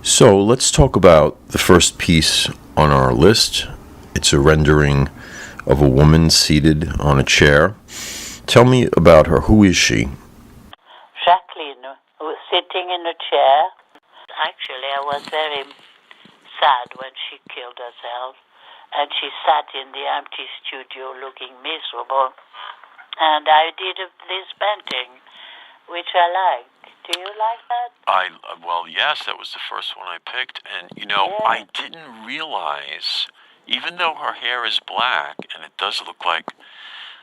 So let's talk about the first piece on our list. It's a rendering of a woman seated on a chair. Tell me about her. Who is she? Jacqueline was sitting in a chair. Actually, I was very sad when she killed herself. And she sat in the empty studio looking miserable. And I did this painting, which I like. Do you like that? Well, yes, that was the first one I picked. And, I didn't realize, even though her hair is black, and it does look like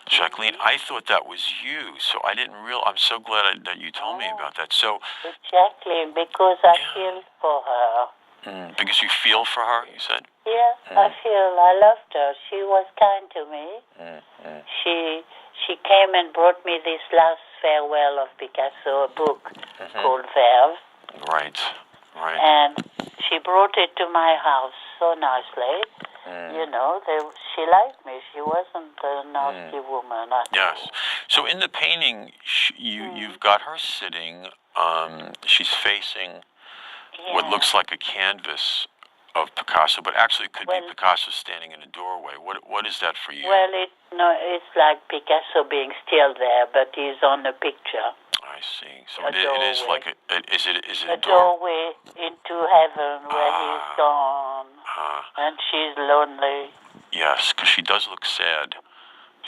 Jacqueline, I thought that was you. So I didn't realize. I'm so glad that you told me about that. So it's Jacqueline, because I feel for her. Because you feel for her, you said? Yeah, I loved her. She was kind to me. She came and brought me this last farewell of Picasso, a book called Verve. Right. And she brought it to my house so nicely. She liked me. She wasn't a nasty woman. Yes. So in the painting, you've got her sitting. She's facing what looks like a canvas of Picasso, but actually it could be Picasso standing in a doorway. What is that for you? Well, it's like Picasso being still there, but he's on a picture. I see. So it is like is it a doorway into heaven where he's gone, and she's lonely. Yes, because she does look sad.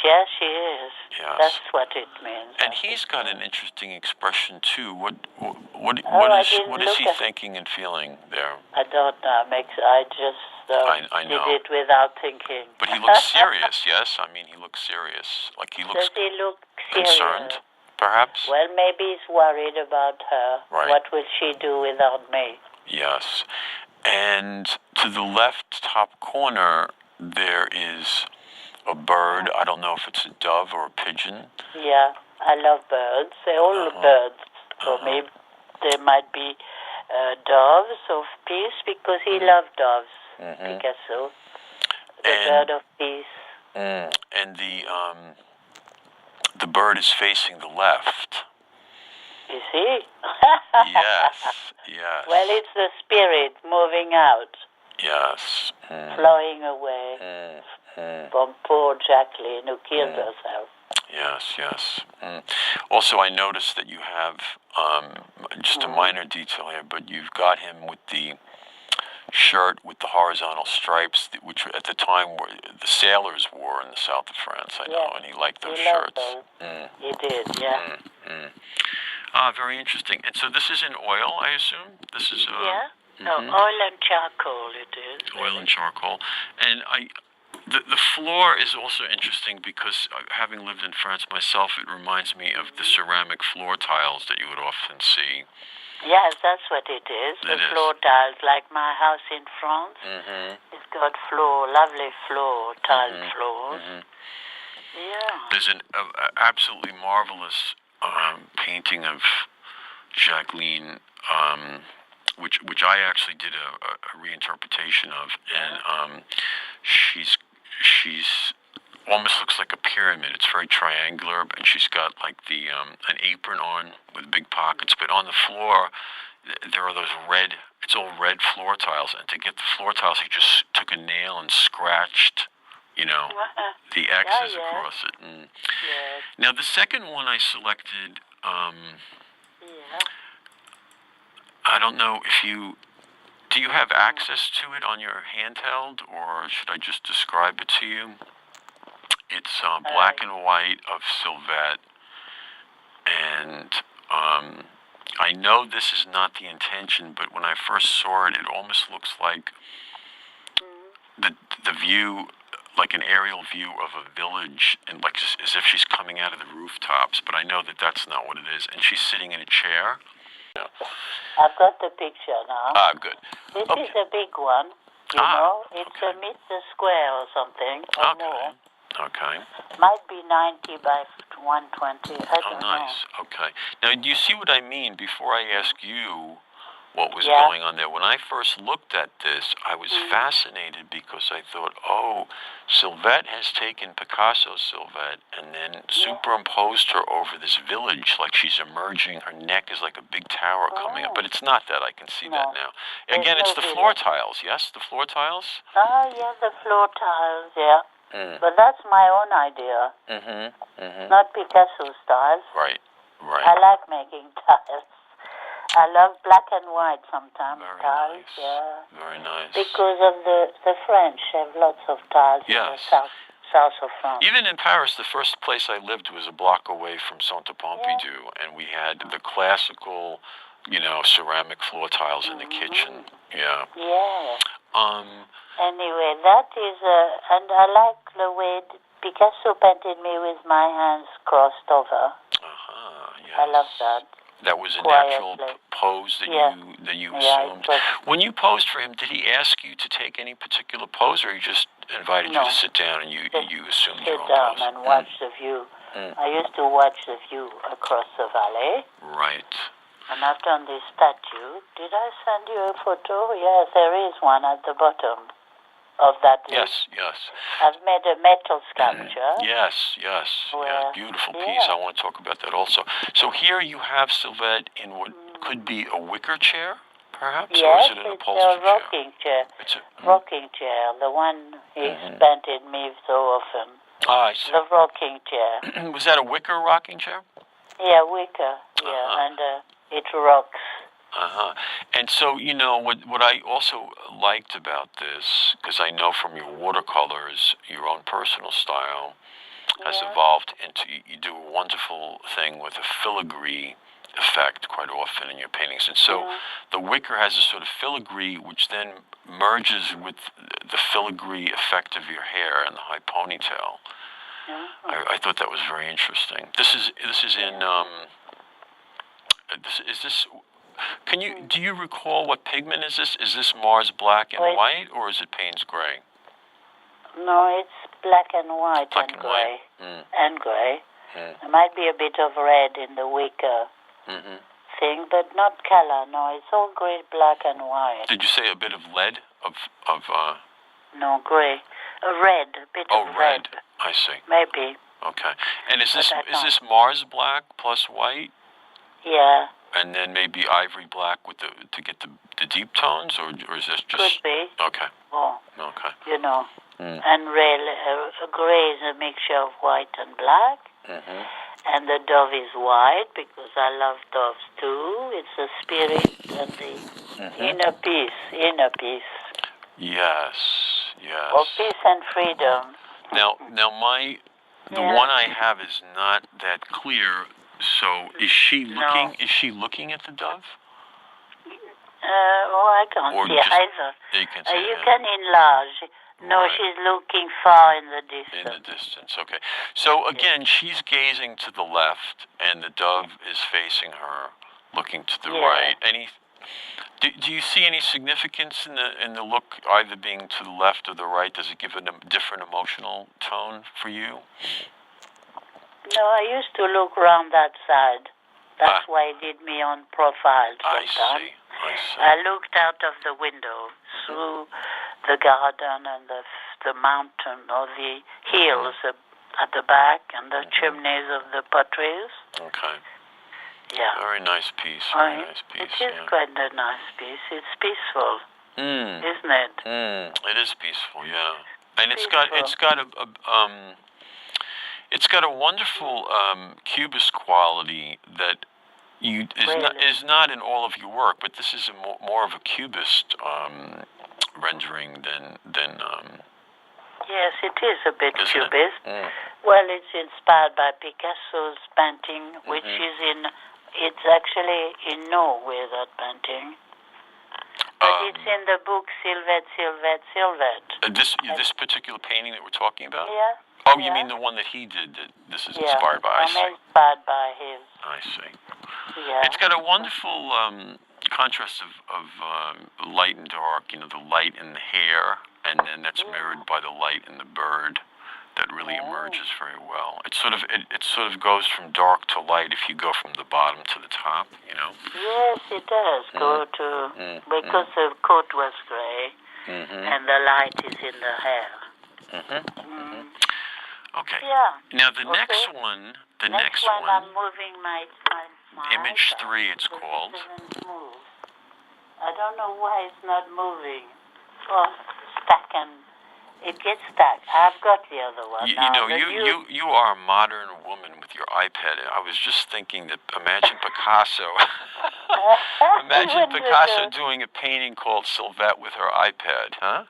Yes, she is. Yes. That's what it means. And he's got an interesting expression too. What is he thinking and feeling there? I don't know. I just I know. did it without thinking. But he looks serious. Yes, I mean he looks serious. Like he looks. Does he look serious? Concerned, perhaps. Well, maybe he's worried about her. Right. What will she do without me? Yes. And to the left top corner there is a bird. I don't know if it's a dove or a pigeon. Yeah, I love birds. They're all birds for me. There might be doves of peace because he loved doves, Picasso. The bird of peace. And the bird is facing the left. You see? Yes. Well, it's the spirit moving out. Yes. Flowing away from poor Jacqueline who killed herself. Yes. Also, I noticed that you have just a minor detail here, but you've got him with the shirt with the horizontal stripes, which at the time were the sailors wore in the south of France. I know, and he liked those shirts. He did, yeah. Very interesting. And so this is in oil, I assume. This is No, oil and charcoal. It is oil and charcoal, and The floor is also interesting because having lived in France myself, it reminds me of the ceramic floor tiles that you would often see. Yes, that's what it is. The floor tiles, like my house in France. It's got lovely tiled floors. Yeah. There's an absolutely marvelous painting of Jacqueline, which I actually did a reinterpretation of, and she's almost looks like a pyramid. It's very triangular, and she's got like the an apron on with big pockets. But on the floor, there are those red. It's all red floor tiles, and to get the floor tiles, he just took a nail and scratched, the X's across it. Now the second one I selected. I don't know if you. Do you have access to it on your handheld, or should I just describe it to you? It's black and white of Sylvette, and I know this is not the intention, but when I first saw it, it almost looks like the view, like an aerial view of a village, and like as if she's coming out of the rooftops. But I know that that's not what it is, and she's sitting in a chair. I've got the picture now. Good. This is a big one, It's a meter square or something, or more. Okay. Might be 90 by 120. I don't know. Nice. Okay. Now, do you see what I mean? Before I ask you what was Yeah. going on there. When I first looked at this, I was fascinated because I thought, oh, Sylvette has taken Picasso's Sylvette and then superimposed her over this village, like she's emerging. Her neck is like a big tower coming up, but it's not that. I can see that now. Again, it's no the floor village. tiles. Yes, the floor tiles. Oh, yeah, the floor tiles, yeah. But that's my own idea, not Picasso's tiles. Right. I like making tiles. I love black and white sometimes, Very tiles, nice. yeah. Very nice. Because of the French have lots of tiles in the south of France. Even in Paris, the first place I lived was a block away from Centre Pompidou, and we had the classical, ceramic floor tiles in the kitchen. Yeah. Yeah. Um. Anyway, that is, and I like the way Picasso painted me with my hands crossed over. Yes. I love that. That was a Quietly. natural pose that you Yeah, assumed. When you posed for him, did he ask you to take any particular pose, or he just invited you to sit down and you assumed your own sit down pose? and watch the view. I used to watch the view across the valley. Right. And I've done this statue. Did I send you a photo? Yes, there is one at the bottom of that list. Yes. I've made a metal sculpture. Yes. Beautiful piece. I want to talk about that also. So here you have Sylvette in what could be a wicker chair, perhaps? Yes, or is it an it's upholstered a rocking chair. It's a rocking chair, the one he's painted me so often. I see. The rocking chair. Was that a wicker rocking chair? Yeah, wicker. Yeah, and it rocks. And so, what I also liked about this, because I know from your watercolors, your own personal style has evolved into, you do a wonderful thing with a filigree effect quite often in your paintings. And so the wicker has a sort of filigree which then merges with the filigree effect of your hair and the high ponytail. I thought that was very interesting. This is in, do you recall what pigment is this? Is this Mars black and white, or is it Payne's gray? No, it's black and white and gray. And gray. There might be a bit of red in the wicker thing, but not color. No, it's all gray, black and white. Did you say a bit of lead? No, gray. A bit of red. I see. Maybe. Okay. And is this Mars black plus white? Yeah. And then maybe ivory black to get the deep tones, or is this just... Could be. Okay. Oh. Okay. And gray is a mixture of white and black. And the dove is white because I love doves too. It's the spirit and the inner peace. Yes. Or peace and freedom. Now the one I have is not that clear. So is she looking? No. Is she looking at the dove? I can't see either. You can see you can enlarge. No, she's looking far in the distance. In the distance, okay. So again, she's gazing to the left, and the dove is facing her, looking to the right. Do you see any significance in the look, either being to the left or the right? Does it give a different emotional tone for you? No, I used to look round that side. That's why he did me on profile sometimes. I see. I looked out of the window through the garden and the mountain or the hills at the back and the chimneys of the potteries. Okay. Yeah. Very nice piece. Very nice piece. It is quite a nice piece. It's peaceful, isn't it? It is peaceful, yeah. And it's got a wonderful cubist quality that is not in all of your work, but this is more of a cubist rendering than. Yes, it is a bit cubist. Well, it's inspired by Picasso's painting, which is it's actually in Norway, that painting. But it's in the book Sylvette, Sylvette, Sylvette. This particular painting that we're talking about? Yeah. Oh, you mean the one that he did? That this is inspired by? I'm inspired by his. I see. Yeah. It's got a wonderful contrast of light and dark. The light in the hair, and then that's mirrored by the light in the bird. that really emerges very well. It sort of goes from dark to light if you go from the bottom to the top, you know. Yes, it does go to because the coat was gray and the light is in the hair. Okay. Yeah. Now the next one, I'm moving my image 3, it's called. Doesn't move. I don't know why it's not moving. Oh, stuck and it gets stuck. I've got the other one. You know, you are a modern woman with your iPad. I was just thinking that imagine Picasso. Imagine Picasso doing a painting called Sylvette with her iPad, huh?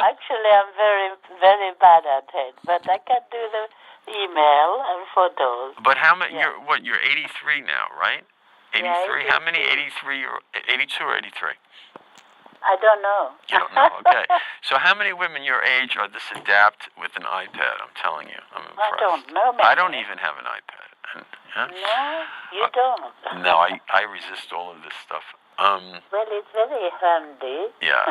Actually, I'm very, very bad at it, but I can do the email and photos. But how many? Yeah. You're 83 now, right? 83. Yeah, how many 83 or 82 or 83? I don't know. You don't know. Okay. So how many women your age are this adept with an iPad? I'm telling you, I'm impressed. I don't know. I don't even have an iPad. No, you don't. No, I resist all of this stuff. Well, it's very handy. Yeah.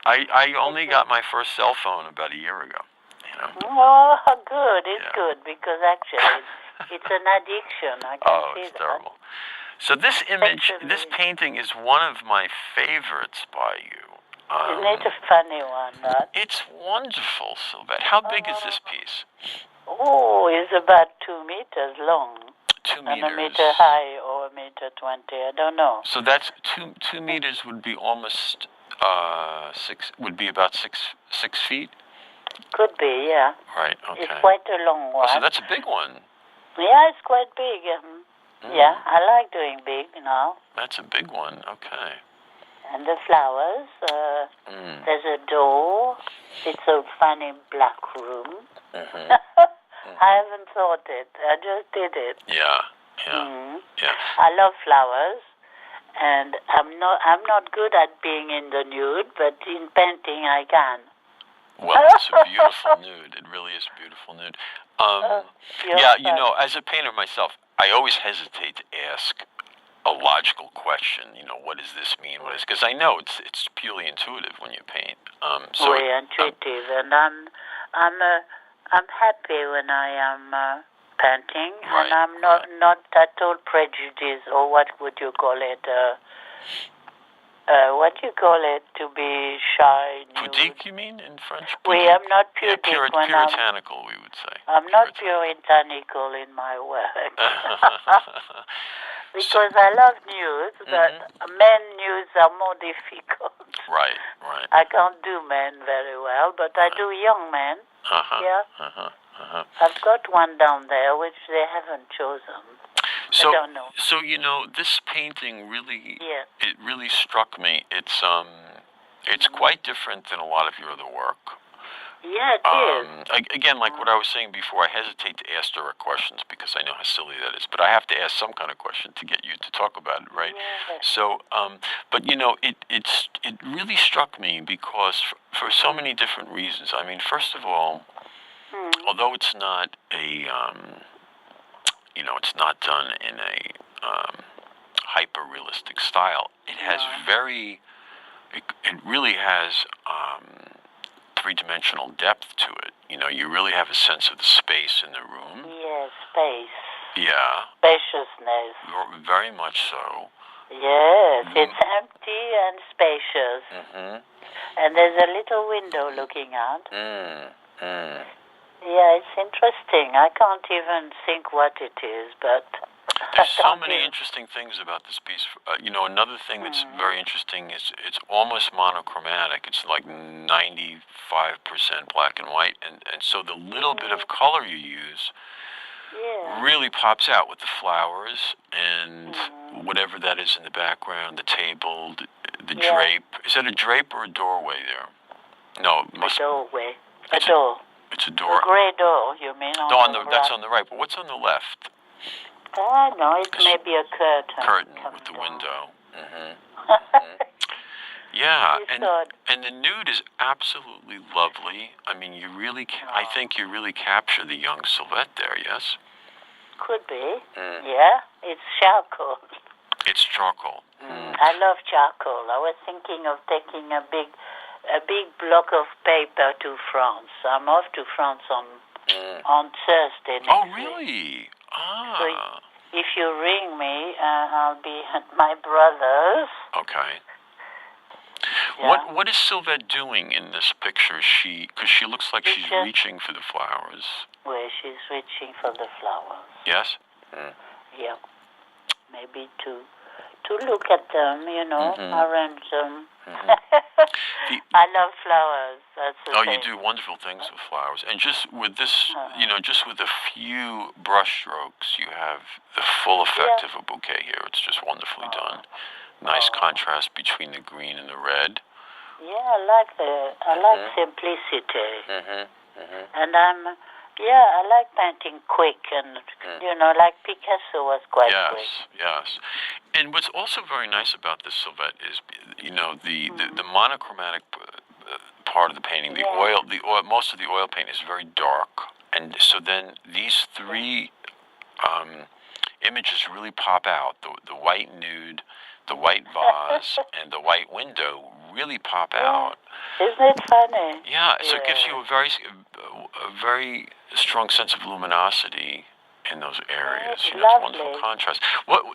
I only got my first cell phone about a year ago. You know. Oh, good. It's good because actually it's an addiction. I can see it's that. terrible. So this image, this painting is one of my favorites by you. Isn't it a funny one, that? It's wonderful, Sylvette. How big is this piece? Oh, it's about 2 meters long. 2 meters. And a meter high or a meter 20, I don't know. So that's 2 meters would be almost about six feet? Could be, yeah. Right, okay. It's quite a long one. Oh, so that's a big one. Yeah, it's quite big. Yeah, I like doing big, That's a big one, okay. And the flowers, there's a door. It's a funny black room. I haven't thought it. I just did it. Yeah. I love flowers, and I'm not good at being in the nude, but in painting I can. Well, it's a beautiful nude. It really is a beautiful nude. As a painter myself, I always hesitate to ask a logical question. What does this mean? Because I know it's purely intuitive when you paint. Very intuitive, and I'm happy when I am painting, and I'm not at all prejudiced, or what would you call it? What do you call it? To be shy. Pudique, you mean, in French? I'm not pudique. Puritanical, we would say. I'm not puritanical in my work. Because I love news, but men news are more difficult. Right. I can't do men very well, but I do young men. I've got one down there which they haven't chosen. So, I don't know. So this painting really, it really struck me. It's quite different than a lot of your other work. Yeah, it is. Again, like what I was saying before, I hesitate to ask direct questions because I know how silly that is. But I have to ask some kind of question to get you to talk about it, right? Yes. So, but it really struck me because for so many different reasons. I mean, first of all, although it's not it's not done in a hyper-realistic style, it has it really has three-dimensional depth to it. You really have a sense of the space in the room. Yes, space. Yeah. Spaciousness. Very much so. Yes, it's empty and spacious. And there's a little window looking out. Yeah, it's interesting. I can't even think what it is, but... There's so many interesting things about this piece. Another thing that's very interesting is it's almost monochromatic. It's like 95% black and white. And so the little bit of color you use really pops out with the flowers and whatever that is in the background, the table, the drape. Is that a drape or a doorway there? No, it must... A doorway. A door. It's a door. A grey door, you mean? That's on the right. But what's on the left? No, it may be a curtain. Curtain with the window. Yeah, and the nude is absolutely lovely. I mean, I think you really capture the young Sylvette there, yes? Could be. Yeah, it's charcoal. It's charcoal. I love charcoal. I was thinking of taking a big a big block of paper to France. I'm off to France on Thursday next Oh, week. really? So Ah. if you ring me, I'll be at my brother's. Okay. Yeah. What is Sylvette doing in this picture? Because she looks like she's reaching for the flowers. Where she's reaching for the flowers. Yes? Yeah. Maybe to look at them, arrange them. I love flowers. That's the thing. You do wonderful things with flowers. And just with this, just with a few brush strokes, you have the full effect of a bouquet here. It's just wonderfully done. Nice contrast between the green and the red. Yeah, I like simplicity. And I like painting quick, and like Picasso was quite quick. Yes. And what's also very nice about this Sylvette is, the monochromatic part of the painting. The oil, most of the oil paint is very dark, and so then these three images really pop out. The white nude, the white vase, and the white window really pop out. Isn't it funny? Yeah, so it gives you a very strong sense of luminosity in those areas. It's wonderful contrast.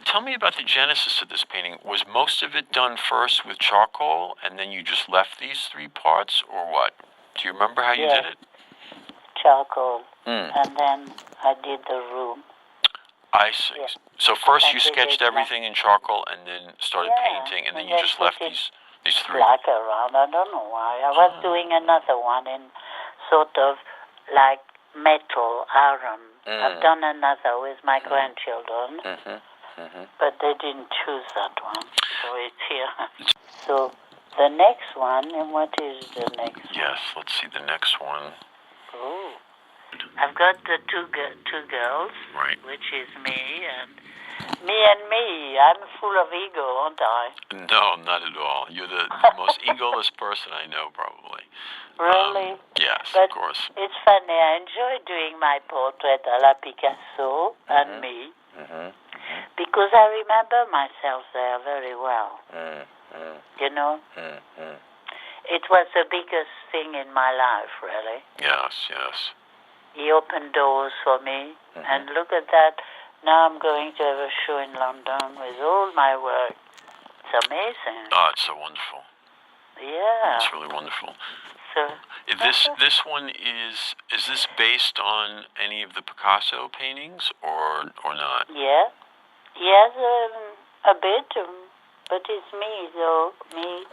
Tell me about the genesis of this painting. Was most of it done first with charcoal, and then you just left these three parts, or what? Do you remember how you did it? Charcoal, and then I did the room. I see. Yeah. So first you sketched everything in charcoal, and then started painting, and then you just left these three. Black around. I don't know why. I was doing another one in sort of like metal, iron. I've done another with my grandchildren, but they didn't choose that one, so it's here. So the next one, and what is the next one? Yes, let's see the next one. Oh. I've got the two girls, right, which is me and me. I'm full of ego, aren't I? No, not at all. You're the most egoless person I know, probably. Really? Yes, but of course. It's funny. I enjoy doing my portrait à la Picasso and me because I remember myself there very well. It was the biggest thing in my life, really. Yes. He opened doors for me, and look at that. Now I'm going to have a show in London with all my work. It's amazing. Oh, it's so wonderful. Yeah. It's really wonderful. So this one is this based on any of the Picasso paintings or not? Yeah. Yes, a bit, but it's me though. Me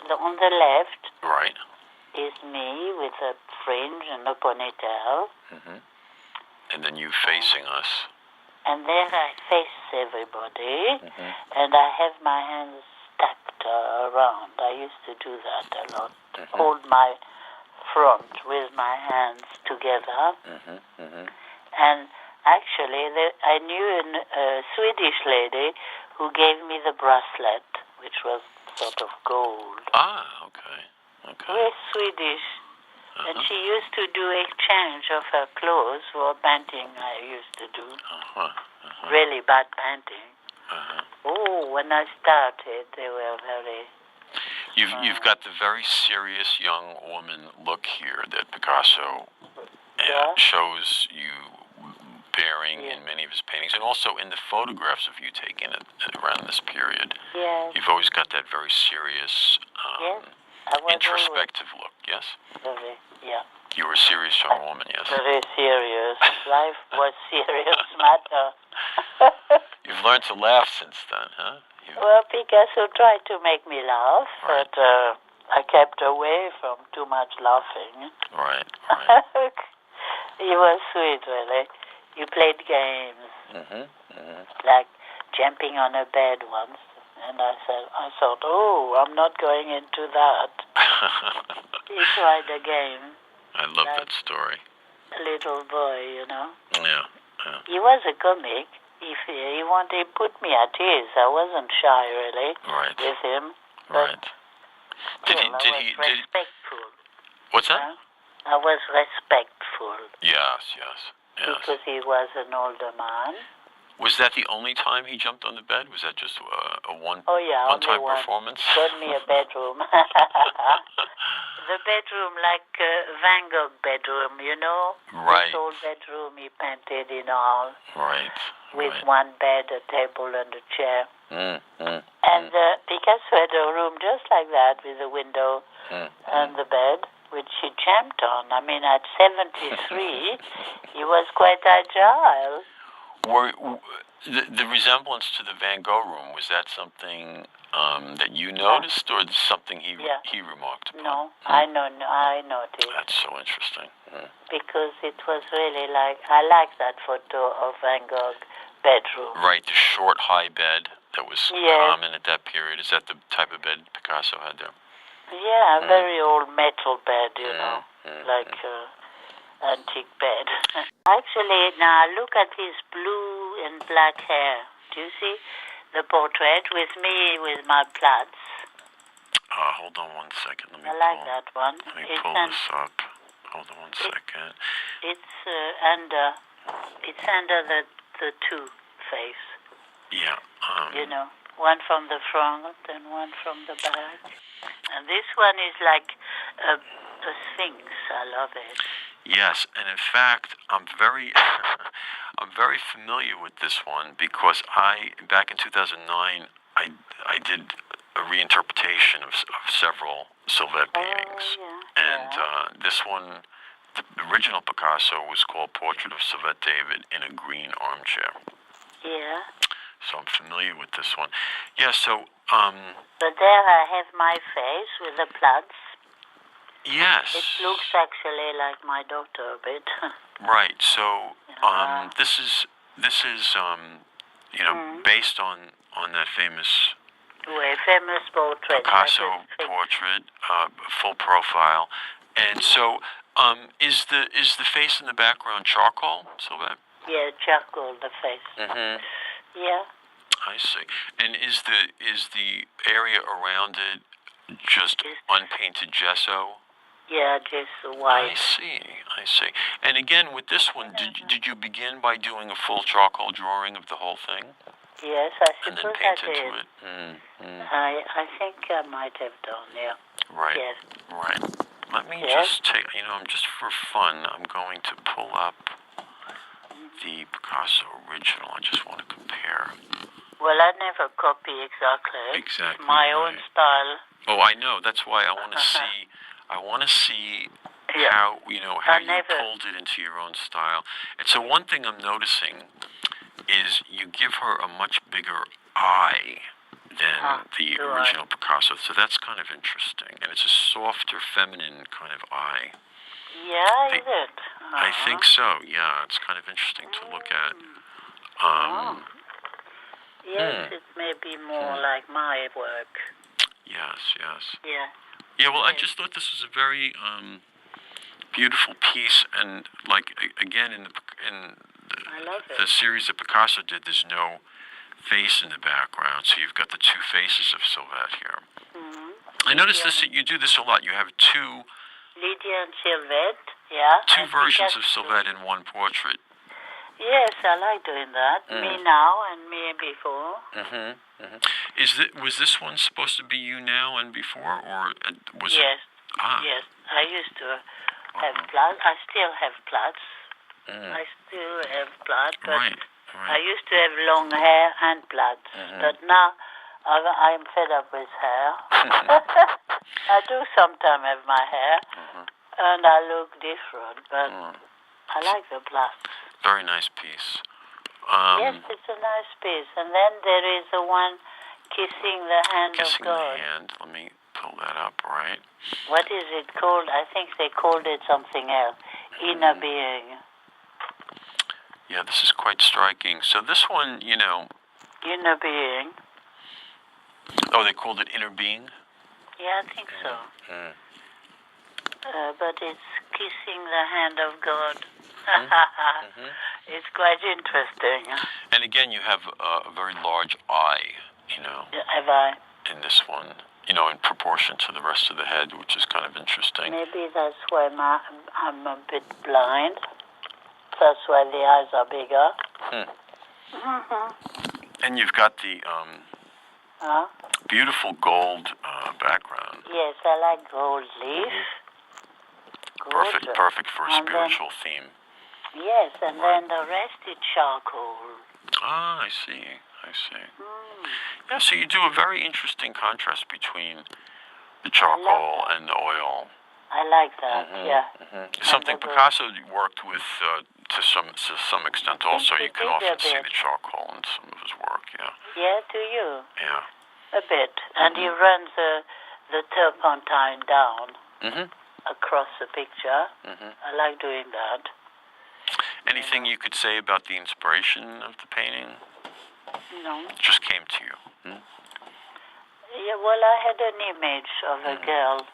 on the left. Right. Is me with a fringe and a ponytail. And then you facing us. And there I face everybody, and I have my hands stacked around. I used to do that a lot. Hold my front with my hands together. And actually, I knew a Swedish lady who gave me the bracelet, which was sort of gold. Ah, okay. Very Swedish. And she used to do exchange of her clothes for painting I used to do. Really bad painting. Oh, when I started, they were very... You've got the very serious young woman look here that Picasso shows you bearing in many of his paintings, and also in the photographs of you taken around this period. Yes. You've always got that very serious, introspective look, yes? Very, yeah. You were a serious young woman, yes? Very serious. Life was serious matter. You've learned to laugh since then, huh? Well, Picasso tried to make me laugh, but I kept away from too much laughing. Right. He was sweet, really. He played games, like jumping on a bed once, and I thought, oh, I'm not going into that. He tried a game. I love that story. A little boy, Yeah. He was a comic. He put me at ease. I wasn't shy, really, with him. Right. Did he? Respectful. What's that? I was respectful. Yes. Because he was an older man. Was that the only time he jumped on the bed? Was that just a Oh yeah, one-time only one. performance? Got me a bedroom. The bedroom, like Van Gogh bedroom, you know? Right. This old bedroom he painted in all. Right. With right. one bed, a table, and a chair. And mm. Picasso had a room just like that, with a window and the bed, which he jumped on. I mean, at 73, he was quite agile. The resemblance to the Van Gogh room, was that something that you noticed, or something he remarked upon? No, I noticed. That's so interesting. Because it was really like, I like that photo of Van Gogh bedroom. Right, the short, high bed that was common at that period. Is that the type of bed Picasso had there? Yeah, very old metal bed, you know, like antique bed. Actually, now look at his blue and black hair. Do you see the portrait with me with my plaits? Hold on one second. I like that one. Let me pull this up. Hold on one second. It's under the two face. Yeah. You know, one from the front and one from the back. And this one is like a sphinx. I love it. Yes, and in fact, I'm very familiar with this one because back in 2009, I did a reinterpretation of several Sylvette paintings, and this one, the original Picasso, was called Portrait of Sylvette David in a green armchair. Yeah. So I'm familiar with this one. Yeah. So. But there I have my face with the plaits. Yes. It looks actually like my daughter a bit. Right. So this is based on that famous portrait. Picasso portrait, full profile, and so is the face in the background charcoal, Sylvette? Yeah, charcoal the face. Yeah. I see. And is the area around it just unpainted gesso? Yeah, just white. I see. And again, with this one, did you begin by doing a full charcoal drawing of the whole thing? Yes, I and suppose then paint I did. into it? I think I might have done, yeah. Right. Yes. Right. Let me just take, just for fun, I'm going to pull up the Picasso original. I just want to compare. Well, I never copy exactly. Exactly. My own style. Oh, I know. That's why I want to see. I want to see how you pulled it into your own style. And so one thing I'm noticing is you give her a much bigger eye than the original Picasso. So that's kind of interesting. And it's a softer, feminine kind of eye. Yeah, is it? I think so. Yeah, it's kind of interesting to look at. Yes, it may be more like my work. Yes. Yeah. Yeah, well, I just thought this was a very beautiful piece, and again in the series that Picasso did, there's no face in the background, so you've got the two faces of Sylvette here. I noticed you do this a lot. You have two Lydia and Sylvette, two versions of Sylvette in one portrait. Yes, I like doing that. Me now and me before. Was this one supposed to be you now and before, or was it? Yes. I used to have plaits. I still have plaits. I still have plaits, but I used to have long hair and plaits. But now I'm fed up with hair. I do sometimes have my hair, and I look different, but I like the plaits. Very nice piece. Yes, it's a nice piece. And then there is the one kissing the hand of God. Kissing the hand. Let me pull that up, right? What is it called? I think they called it something else. Inner being. Yeah, this is quite striking. So this one, Inner being. Oh, they called it inner being? Yeah, I think so. But it's kissing the hand of God. It's quite interesting. And again, you have a very large eye, Have I? in this one, in proportion to the rest of the head, which is kind of interesting. Maybe that's why I'm a bit blind. That's why the eyes are bigger. And you've got the Huh? beautiful gold background. Yes, I like gold leaf. Gold. Perfect for a And spiritual theme. Yes, and then the rest is charcoal. Ah, I see. Yeah, so you do a very interesting contrast between the charcoal and the oil. I like that, yeah. Something Picasso worked with to some extent also. You can often see the charcoal in some of his work, yeah. Yeah, do you? Yeah. A bit. And he runs the turpentine down across the picture. I like doing that. Anything you could say about the inspiration of the painting? No. It just came to you. Yeah, well, I had an image of a girl,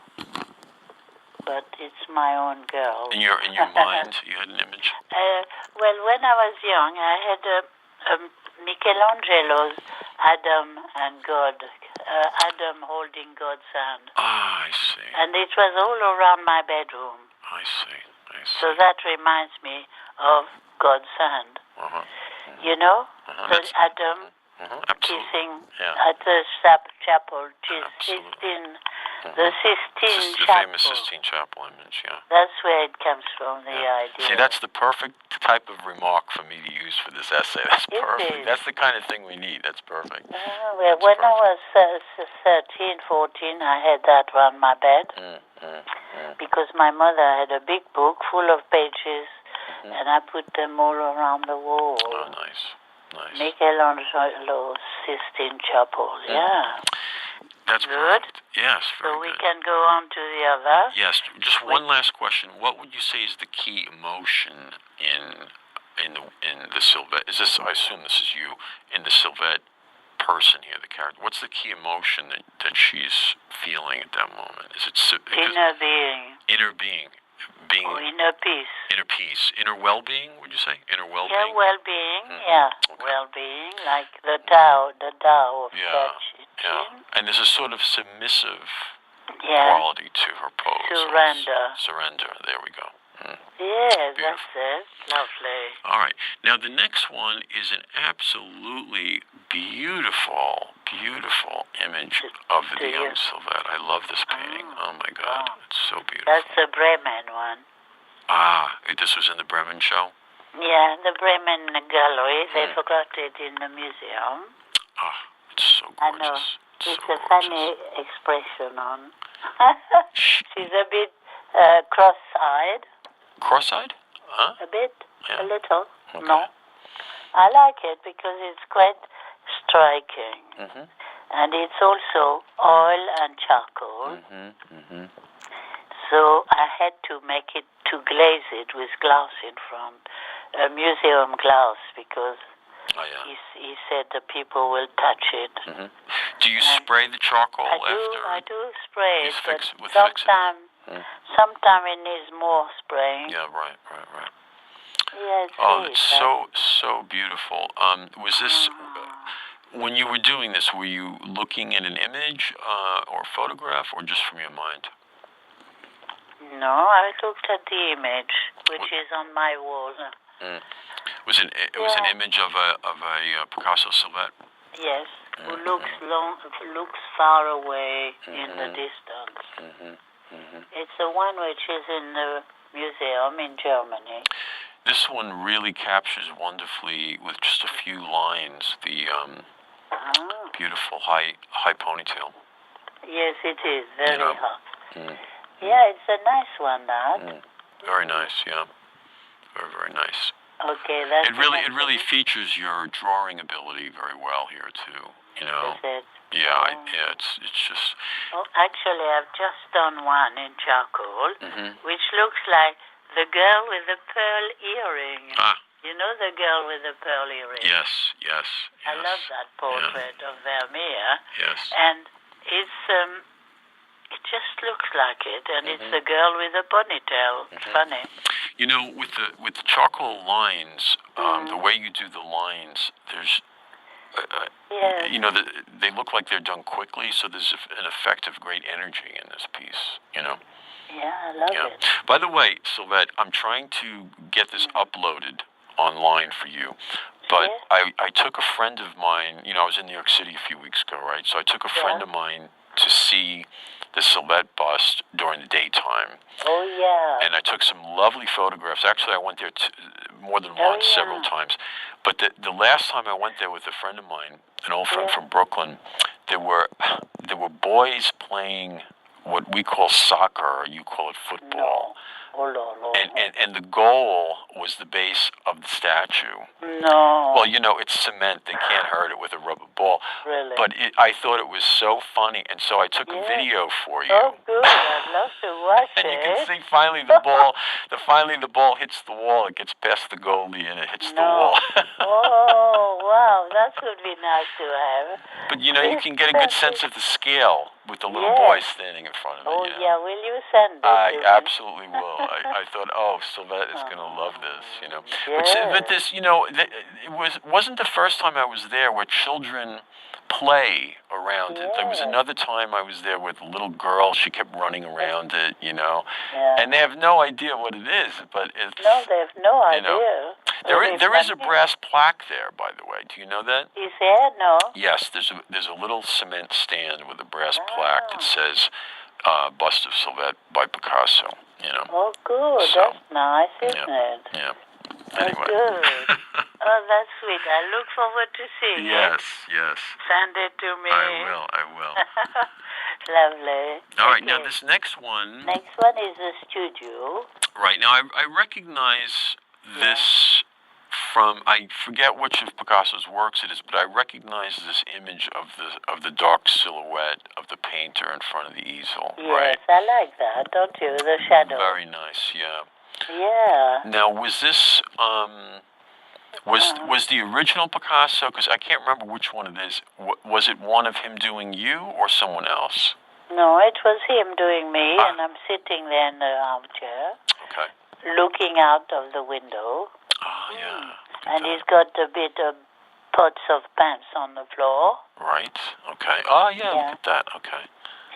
but it's my own girl. In your mind, you had an image? Well, when I was young, I had Michelangelo's Adam and God, Adam holding God's hand. Ah, I see. And it was all around my bedroom. I see. So that reminds me of God's hand. You know? So Adam kissing at the chapel, the Sistine the Chapel. famous Sistine Chapel image, yeah. That's where it comes from, the idea. See, that's the perfect type of remark for me to use for this essay. That's perfect. That's the kind of thing we need. That's perfect. Well, when I was 13, 14, I had that around my bed because my mother had a big book full of pages, and I put them all around the wall. Oh, nice. Michelangelo's Sistine Chapel, yeah. That's good. Perfect. Yes, very So we good. can go on to the other. Yes, just one last question. What would you say is the key emotion in the Sylvette? Is this? I assume this is you in the Sylvette person here, the character. What's the key emotion that she's feeling at that moment? Is it inner being? Inner being. Or inner peace. Inner peace. Inner well-being, would you say? Inner well-being? Yeah, well-being, Okay. Well-being, like the Tao of Qi. Yeah. And there's a sort of submissive quality to her pose. Surrender. There we go. Yes, that's it. Lovely. All right. Now, the next one is an absolutely beautiful image of the young Sylvette. I love this painting. Oh, my God. It's so beautiful. That's the Bremen one. Ah, this was in the Bremen show? Yeah, the Bremen Gallery. They forgot it in the museum. Ah, it's so gorgeous. I know. It's a funny expression on. She's a bit cross-eyed. Cross-eyed? Huh? A bit. Yeah. A little. Okay. No. I like it because it's quite striking. And it's also oil and charcoal. So I had to make it, to glaze it with glass in front, a museum glass, because he said the people will touch it. Do you spray the charcoal after? I do spray it, but sometimes it needs more spraying. Yeah, right. Yeah, it's so beautiful. Was this, when you were doing this, were you looking at an image or photograph, or just from your mind? No, I looked at the image, which is on my wall. It was an image of a Picasso Sylvette? Yes, who looks far away in the distance. It's the one which is in the museum in Germany. This one really captures wonderfully, with just a few lines, the beautiful high ponytail. Yes, it is very hot. Yeah, it's a nice one, that. Very nice, yeah. Very, very nice. Okay, that's it really features your drawing ability very well here too. You know. Is it? Yeah, it's just. Oh, actually, I've just done one in charcoal, which looks like the girl with the pearl earring. You know the girl with the pearl earring? Yes. I love that portrait of Vermeer. Yes. And it just looks like it, and it's the girl with the ponytail. It's funny. You know, with the charcoal lines, the way you do the lines, there's, you know, they look like they're done quickly, so there's an effect of great energy in this piece, you know. Yeah, I love it. By the way, Sylvette, I'm trying to get this uploaded online for you. But Yeah. I took a friend of mine, I was in New York City a few weeks ago, right? So I took a friend of mine to see the Sylvette bust during the daytime. Oh, yeah. And I took some lovely photographs. Actually, I went there more than once, several times. But the last time I went there with a friend of mine, an old friend from Brooklyn, there were boys playing what we call soccer, or you call it football. No. Oh, no. And the goal was the base of the statue. No. Well, it's cement. They can't hurt it with a rubber ball. Really? But I thought it was so funny, and so I took a video for you. Oh, good. I'd love to watch And it. you can see finally the ball hits the wall. It gets past the goalie and it hits the wall. Oh, wow. That would be nice to have. But you can get a good sense of the scale with the little boy standing in front of it. Oh, yeah. Will you send it? I absolutely will. I thought, Sylvette is going to love this, Yeah. But this, it wasn't the first time I was there where children play around it. There was another time I was there with a little girl. She kept running around it, Yeah. and they have no idea what it is. But it's No, they have no idea. There is a brass plaque there, by the way. Do you know that? Is there? No. Yes, there's a little cement stand with a brass plaque that says "Bust of Sylvette" by Picasso. Oh, good. So, That's nice, isn't it? Yeah. Oh, Anyway. good. Oh, that's sweet. I look forward to seeing it. Yes. Send it to me. I will. Lovely. All right, now this next one. Next one is the studio. Right, now I recognize this from, I forget which of Picasso's works it is, but I recognize this image of the dark silhouette of the painter in front of the easel. Yes, right? I like that, don't you? The shadow. Very nice, yeah. Yeah. Now, was this was the original Picasso? Because I can't remember which one it is. Was it one of him doing you or someone else? No, it was him doing me, and I'm sitting there in the armchair, Okay. looking out of the window. Oh, yeah. And he's got a bit of pots of paints on the floor. Right. Okay. Oh, yeah. Look at that. Okay.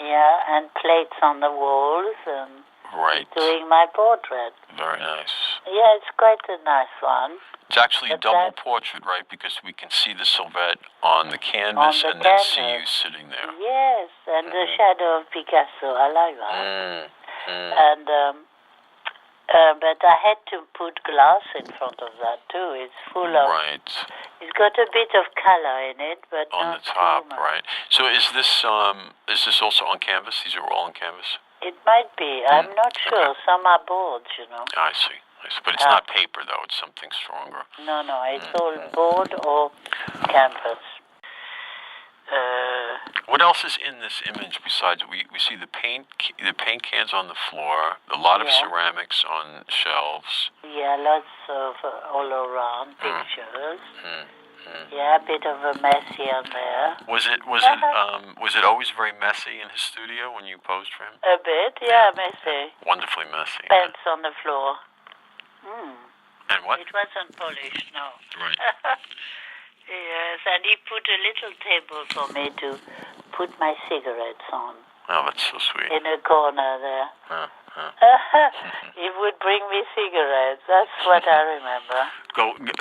Yeah, and plates on the walls, and right. doing my portrait. Very nice. Yeah, it's quite a nice one. It's actually a double portrait, right? Because we can see the Sylvette on the canvas and then see you sitting there. Yes, and the shadow of Picasso. I like that. And but I had to put glass in front of that too. It's full of. Right. It's got a bit of color in it, but on not the top, too much. right? So is this also on canvas? These are all on canvas. It might be. I'm not sure. Okay. Some are boards, I see. But it's not paper, though. It's something stronger. No, it's all board or canvas. What else is in this image besides we see the paint cans on the floor, a lot of ceramics on shelves. Yeah, lots of all around pictures. Yeah, a bit of a mess here and there. Was it always very messy in his studio when you posed for him? A bit, yeah, messy. Wonderfully messy. Pants on the floor. And what? It wasn't polished, no. Right. Yes, and he put a little table for me to put my cigarettes on. Oh, that's so sweet. In a corner there. He would bring me cigarettes. That's what I remember.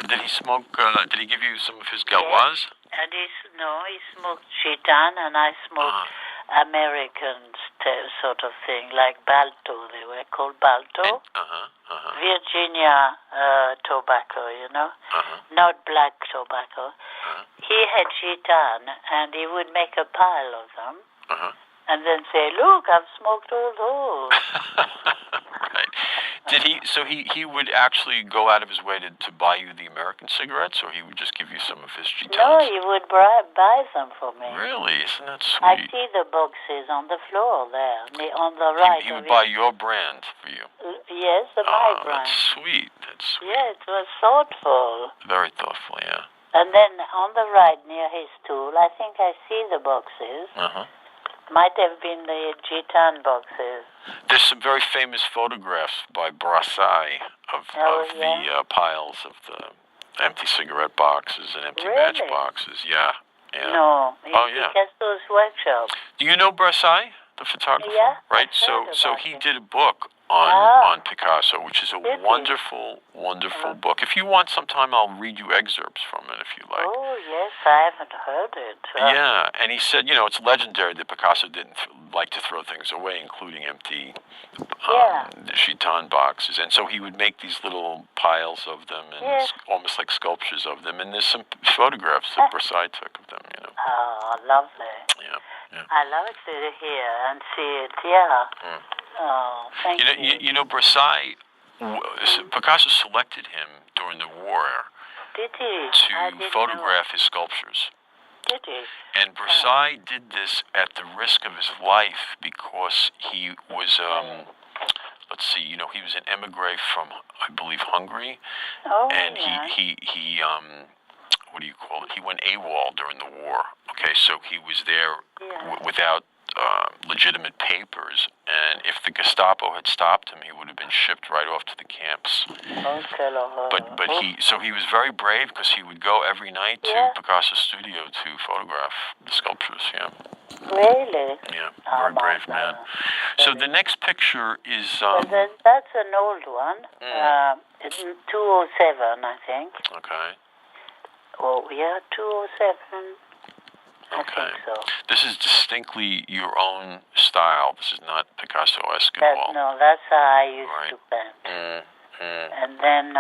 Did he smoke? Did he give you some of his galois? And he smoked Gitan, and I smoked American sort of thing, like Balto. They were called Balto. Virginia tobacco, not black tobacco. He had Gitan, and he would make a pile of them. And then say, "Look, I've smoked all those." Right. Did he? So he would actually go out of his way to buy you the American cigarettes, or he would just give you some of his Gitans? No, he would buy them for me. Really? Isn't that sweet? I see the boxes on the floor there, on the right. He would buy your brand for you. Yes, my brand. That's sweet. That's sweet. Yeah, it was thoughtful. Very thoughtful. Yeah. And then on the right near his stool, I think I see the boxes. Might have been the Gitan boxes. There's some very famous photographs by Brassai of the piles of the empty cigarette boxes and empty match boxes. Yeah. No, in Picasso's workshop. Do you know Brassai, the photographer? Yeah, Right. I've heard So about he him. did a book on Ah. on Picasso, which is a Did he? wonderful book. If you want, sometime I'll read you excerpts from it if you like. Oh yes, I haven't heard it. Yeah, and he said, it's legendary that Picasso didn't like to throw things away, including empty chiton boxes, and so he would make these little piles of them, and almost like sculptures of them. And there's some photographs that Versailles took of them. Oh, lovely. Yeah. I love to hear and see it. Yeah. Oh, thank you. You know, Versailles. Picasso selected him during the war Did he? to photograph his sculptures. Did he? And Versailles did this at the risk of his life because he was, let's see, he was an emigre from, I believe, Hungary. Oh, And yeah. he what do you call it? He went AWOL during the war. Okay, so he was there without legitimate papers, and if the Gestapo had stopped him, he would have been shipped right off to the camps. But he was very brave because he would go every night to Picasso's studio to photograph the sculptures. Yeah. Really? Yeah, very brave man. So the next picture is. That's an old one. It's 207, I think. Okay. Oh, yeah, 207. I think so. This is distinctly your own style. This is not Picasso-esque at all. No, that's how I used to paint. And then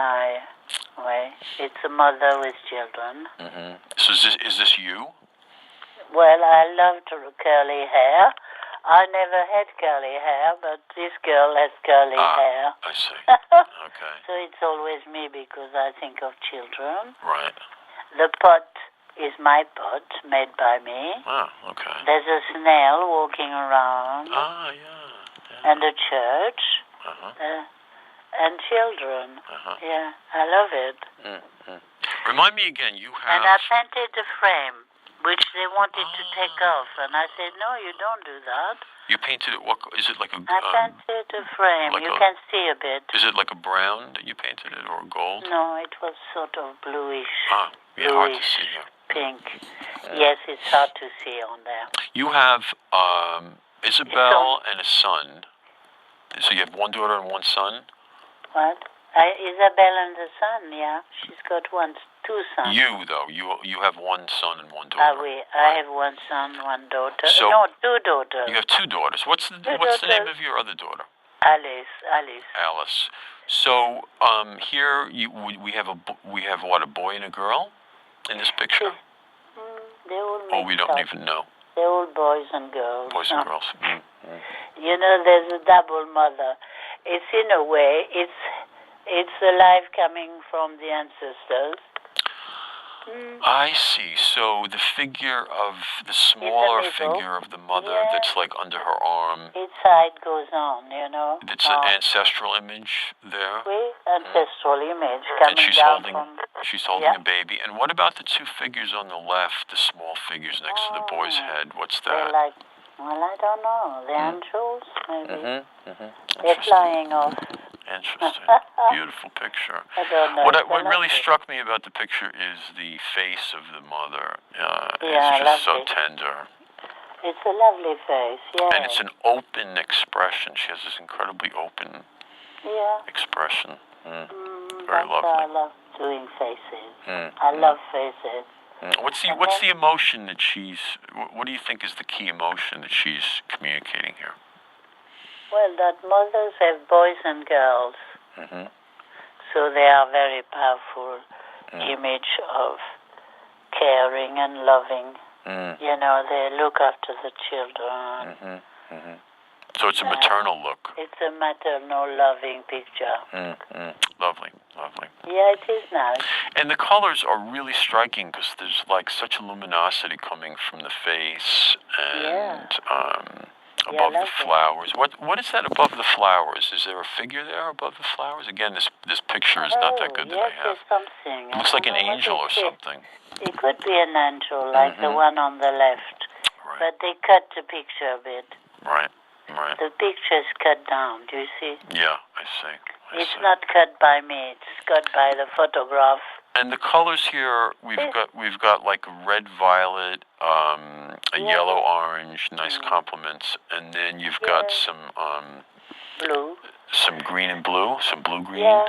it's a mother with children. So is this you? Well, I loved curly hair. I never had curly hair, but this girl has curly hair. I see. Okay. So it's always me because I think of children. Right. The pot is my pot, made by me. Oh, okay. There's a snail walking around. Yeah. And a church. And children. Yeah, I love it. Remind me again, you have... And I painted the frame, which they wanted to take off. And I said, no, you don't do that. You painted it, what, is it like a... I painted the frame. You can see a bit. Is it like a brown that you painted it, or gold? No, it was sort of bluish. Yeah, hard to see here. Pink. Yes, it's hard to see on there. You have Isabel and a son. So you have one daughter and one son? What? Isabel and the son, yeah. She's got two sons. You, though, you have one son and one daughter. I have one son, one daughter. So no, two daughters. You have two daughters. What's the name of your other daughter? Alice. So here we have a boy and a girl in this picture. We don't even know. They're all boys and girls. Boys and girls. There's a double mother. It's in a way, it's the life coming from the ancestors. I see. So the smaller figure of the mother that's like under her arm. Its side goes on, It's an ancestral image there. Ancestral image coming and she's holding a baby. And what about the two figures on the left, the small figures next to the boy's head? What's that? I don't know. The angels, maybe. They're flying off. Interesting. Beautiful picture. I don't know. What really struck me about the picture is the face of the mother. It's just so tender. It's a lovely face, yeah. And it's an open expression. She has this incredibly open expression. Very lovely. I love doing faces. I love faces. What's the emotion that what do you think is the key emotion that she's communicating here? Well, that mothers have boys and girls. So they are very powerful image of caring and loving. They look after the children. So it's a maternal look. It's a maternal loving picture. Lovely. Yeah, it is nice. And the colors are really striking because there's like such a luminosity coming from the face and above the flowers. What is that above the flowers? Is there a figure there above the flowers? Again, this picture is not that good that I have. There's something. It looks like an angel or something. It could be an angel, like the one on the left. Right. But they cut the picture a bit. Right. The picture is cut down, do you see? Yeah, I see. It's not cut by me, it's cut by the photograph. And the colors here, we've got like red, violet, a yellow orange, nice complements, and then you've got some blue. some green and blue, some blue green. Yeah,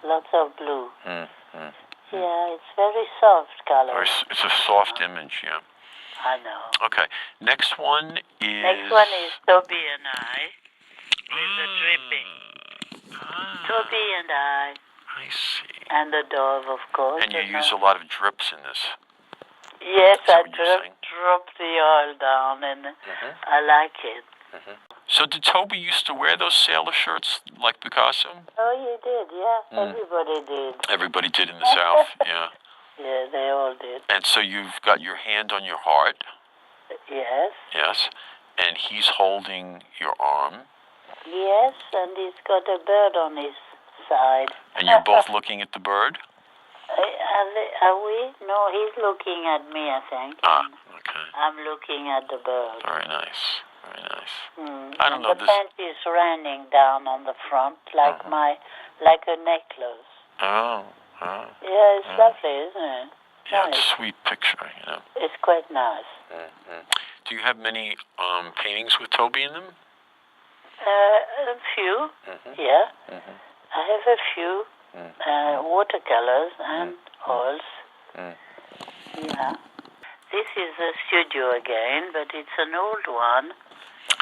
lots of blue. Yeah, it's very soft color. It's a soft image, yeah. I know. Okay, next one is... Next one is Toby and I, with the dripping. Toby and I. I see. And the dove, of course. And you use a lot of drips in this. Yes, I drop the oil down, and I like it. So did Toby used to wear those sailor shirts like Picasso? Oh, he did, yeah. Everybody did. Everybody did in the South, yeah. Yeah, they all did. And so you've got your hand on your heart. Yes. Yes. And he's holding your arm. Yes, and he's got a bird on his side. And you're both looking at the bird? Are we? No, he's looking at me, I think. Okay. I'm looking at the bird. Very nice. Very nice. I don't and know the paint is raining down on the front like like a necklace. Oh. Yeah, it's lovely, isn't it? Yeah, Nice. it's a sweet picture, you know. It's quite nice. Do you have many paintings with Toby in them? A few, yeah. I have a few watercolors and oils. Yeah. This is a studio again, but it's an old one,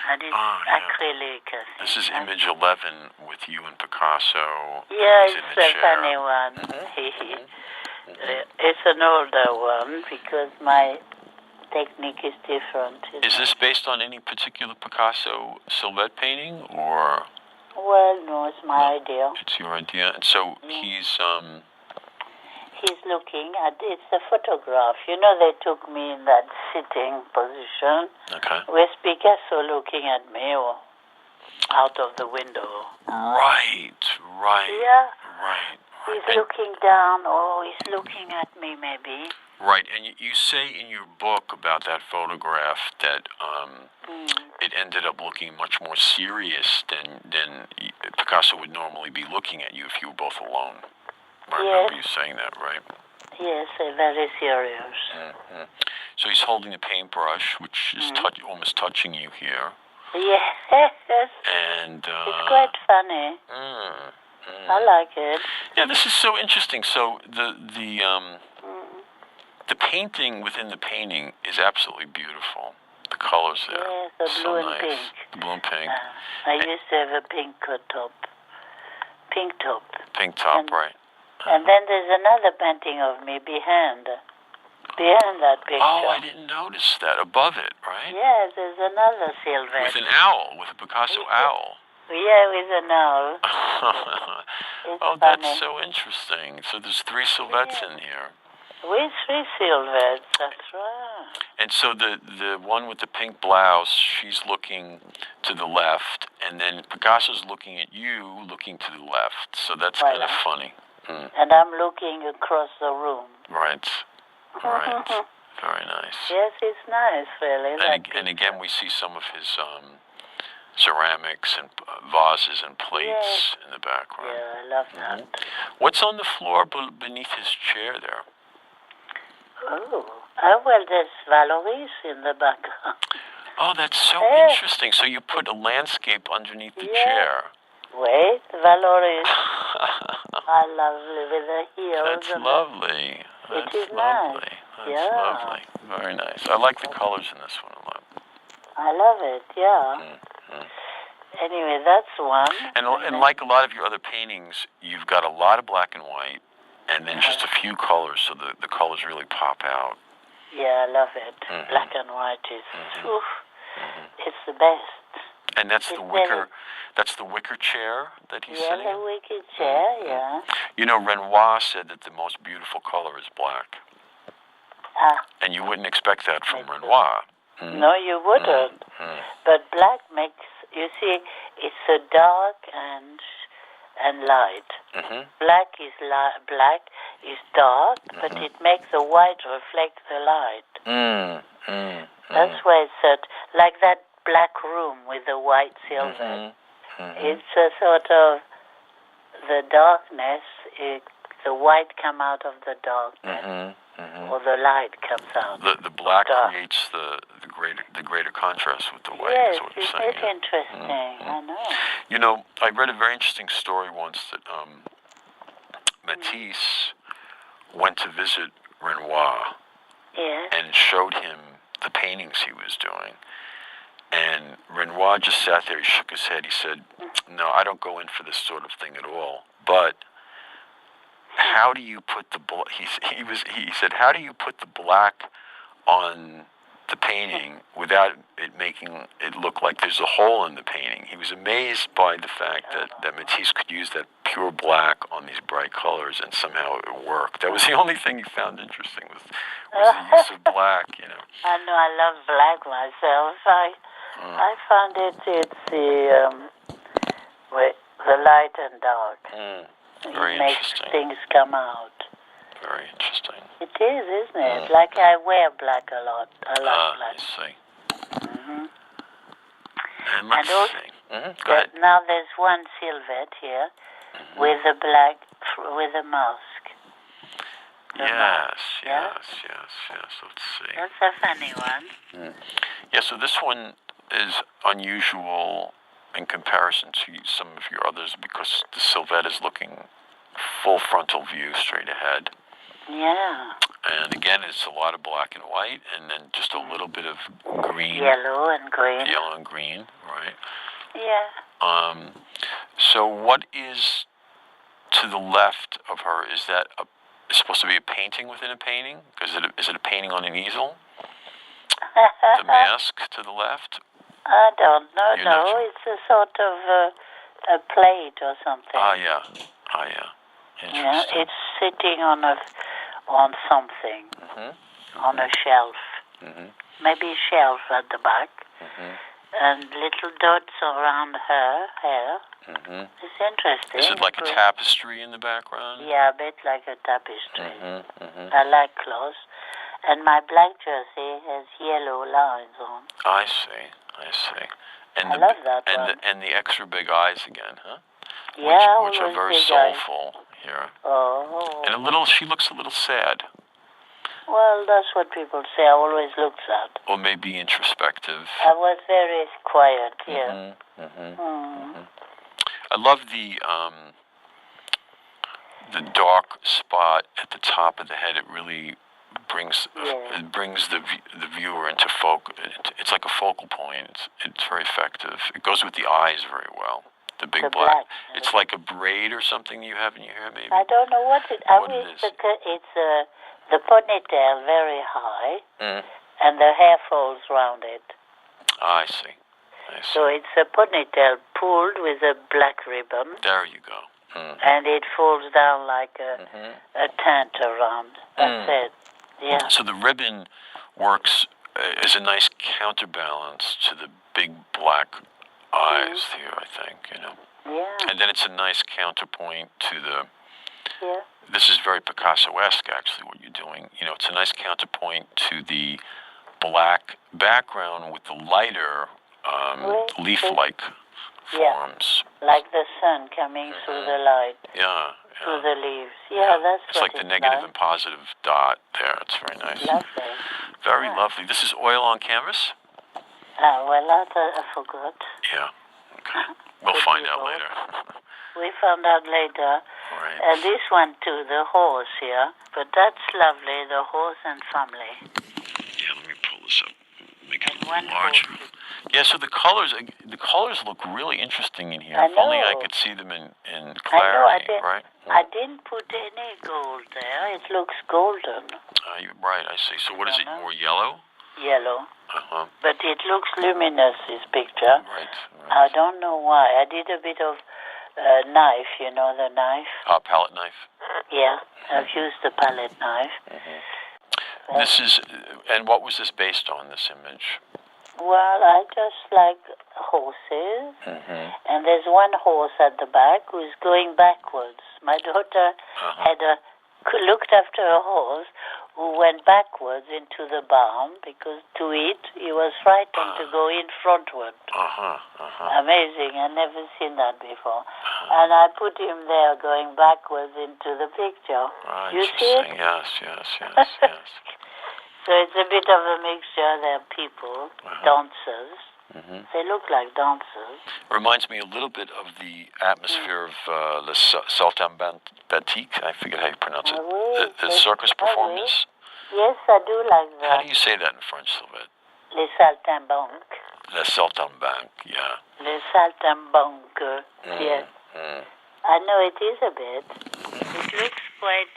and it's acrylic, I think. This is image 11 with you and Picasso. Yeah, He's in it's the a chair. funny one. It's an older one because my technique is different. Is this based on any particular Picasso Sylvette painting, or? Well, no, it's my idea. It's your idea, and so he's looking at, it's a photograph. You know, they took me in that sitting position. Okay. With Picasso looking at me or out of the window. Right. Yeah. Right. He's looking down, he's looking at me maybe. Right, and you say in your book about that photograph that it ended up looking much more serious than Picasso would normally be looking at you if you were both alone. I remember you saying that, right? Yes, very serious. So he's holding the paintbrush, which is almost touching you here. Yes. And it's quite funny. I like it. Yeah, this is so interesting. So the painting within the painting is absolutely beautiful. The colors there. Yes, the blue and pink. The blue and pink. I used to have a pink top. Pink top. Pink top, right. And then there's another painting of me behind that picture. Oh, I didn't notice that. Above it, right? Yeah, there's another Sylvette. With an owl, with a Picasso owl. Yeah, with an owl. Oh, that's so interesting. So there's 3 Sylvettes in here. With 3 Sylvettes, that's right. And so the one with the pink blouse, she's looking to the left, and then Picasso's looking at you, looking to the left. So that's kind of funny. And I'm looking across the room. Right. Very nice. Yes, it's nice, really. And again, we see some of his ceramics and vases and plates in the background. Yeah, I love that. What's on the floor beneath his chair there? Well, there's Valérie in the background. Oh, that's so interesting. So you put a landscape underneath the chair. Wait, Valérie. I lovely with the heels. That's lovely. That's it is lovely. Nice. That's lovely. Very nice. I like the colors in this one a lot. I love it, yeah. Anyway, that's one. And like a lot of your other paintings, you've got a lot of black and white, and then just a few colors, so the colors really pop out. Yeah, I love it. Black and white is, it's the best. And that's the wicker. That's the wicker chair that he's sitting in? Yeah, the wicker chair, yeah. You know, Renoir said that the most beautiful color is black. And you wouldn't expect that from Renoir. No, you wouldn't. But black makes, you see, it's so dark and light. Black is dark, but it makes the white reflect the light. That's why it's like that black room with the white Sylvette. It's a sort of, the darkness, it the white come out of the dark, or the light comes out. The black creates the greater contrast with the white. Yes, is what you're it's saying. very interesting. I know. You know, I read a very interesting story once that Matisse went to visit Renoir Yes. and showed him the paintings he was doing. And Renoir just sat there, he shook his head, he said, no, I don't go in for this sort of thing at all. But how do you put the he said, how do you put the black on the painting without it making it look like there's a hole in the painting? He was amazed by the fact that Matisse could use that pure black on these bright colors and somehow it worked. That was the only thing he found interesting was the use of black, you know. I know, I love black myself. I found it's the light and dark. Very It makes interesting. things come out. Very interesting. It is, isn't it? Like I wear black a lot. I love I black. see. Mm-hmm. And let's also, see. Go ahead. now there's one Sylvette here with a black, with a mask. Yes. Yeah? Let's see. That's a funny one. Yeah, so this one is unusual in comparison to some of your others because the Sylvette is looking full frontal view straight ahead. Yeah. And again, it's a lot of black and white and then just a little bit of green. Yellow and green. Yellow and green, right? Yeah. So what is to the left of her? Is that is supposed to be a painting within a painting? Is it a painting on an easel? The mask to the left? I don't know. You're not No, sure? it's a sort of a plate or something. Yeah. Interesting. Yeah, it's sitting on something, on a shelf. Maybe a shelf at the back, and little dots around her hair. It's interesting. Is it like a tapestry in the background? Yeah, a bit like a tapestry. I like clothes. And my black jersey has yellow lines on. I see. And I love that one. And the extra big eyes again, huh? Yeah, which are very big eyes. soulful here. Oh. And she looks a little sad. Well, that's what people say. I always look sad. Or maybe introspective. I was very quiet here. I love the dark spot at the top of the head. It really brings the viewer into focus. It's like a focal point. It's very effective. It goes with the eyes very well. The big black. It's like a braid or something you have in your hair, maybe. I don't know what it is. It's the ponytail very high, and the hair falls round it. I see. So it's a ponytail pulled with a black ribbon. There you go. And it falls down like a tent around. That's it. Yeah. So the ribbon works as a nice counterbalance to the big black eyes here, I think, you know. Yeah. And then it's a nice counterpoint to the... Yeah. This is very Picasso-esque, actually, what you're doing. You know, it's a nice counterpoint to the black background with the lighter leaf-like forms. Like the sun coming through the light. Yeah. Through the leaves. Yeah, that's it's like the negative and positive dot there. It's very nice. Lovely. Very lovely. This is oil on canvas? Well, I forgot. Yeah. Okay. We'll find out later. We found out later. Right. And this one too, the horse here. But that's lovely, the horse and family. Yeah, let me pull this up. Make it And a little one larger. horse. Yeah, so the colors look really interesting in here. I If only I know. could see them in clarity, right? I didn't put any gold there. It looks golden. You're right, I see. So what is it, more yellow? Yellow. Uh-huh. But it looks luminous, this picture. Right. I don't know why. I did a bit of knife, you know, the knife. Palette knife. Yeah, I've used the palette knife. This is, and what was this based on, this image? Well, I just like horses. And there's one horse at the back who's going backwards. My daughter had looked after a horse who went backwards into the barn because to eat, he was frightened to go in frontward. Amazing. I've never seen that before. And I put him there going backwards into the picture. You see it? Yes. So it's a bit of a mixture. There are people, dancers. They look like dancers. Reminds me a little bit of the atmosphere of the Saltimbanque. I forget how you pronounce it. The circus performance. Yes, I do like that. How do you say that in French, Sylvette? Les Saltimbanques. Les Saltimbanques, yeah. Les Saltimbanques, yes. I know it is a bit. It looks quite...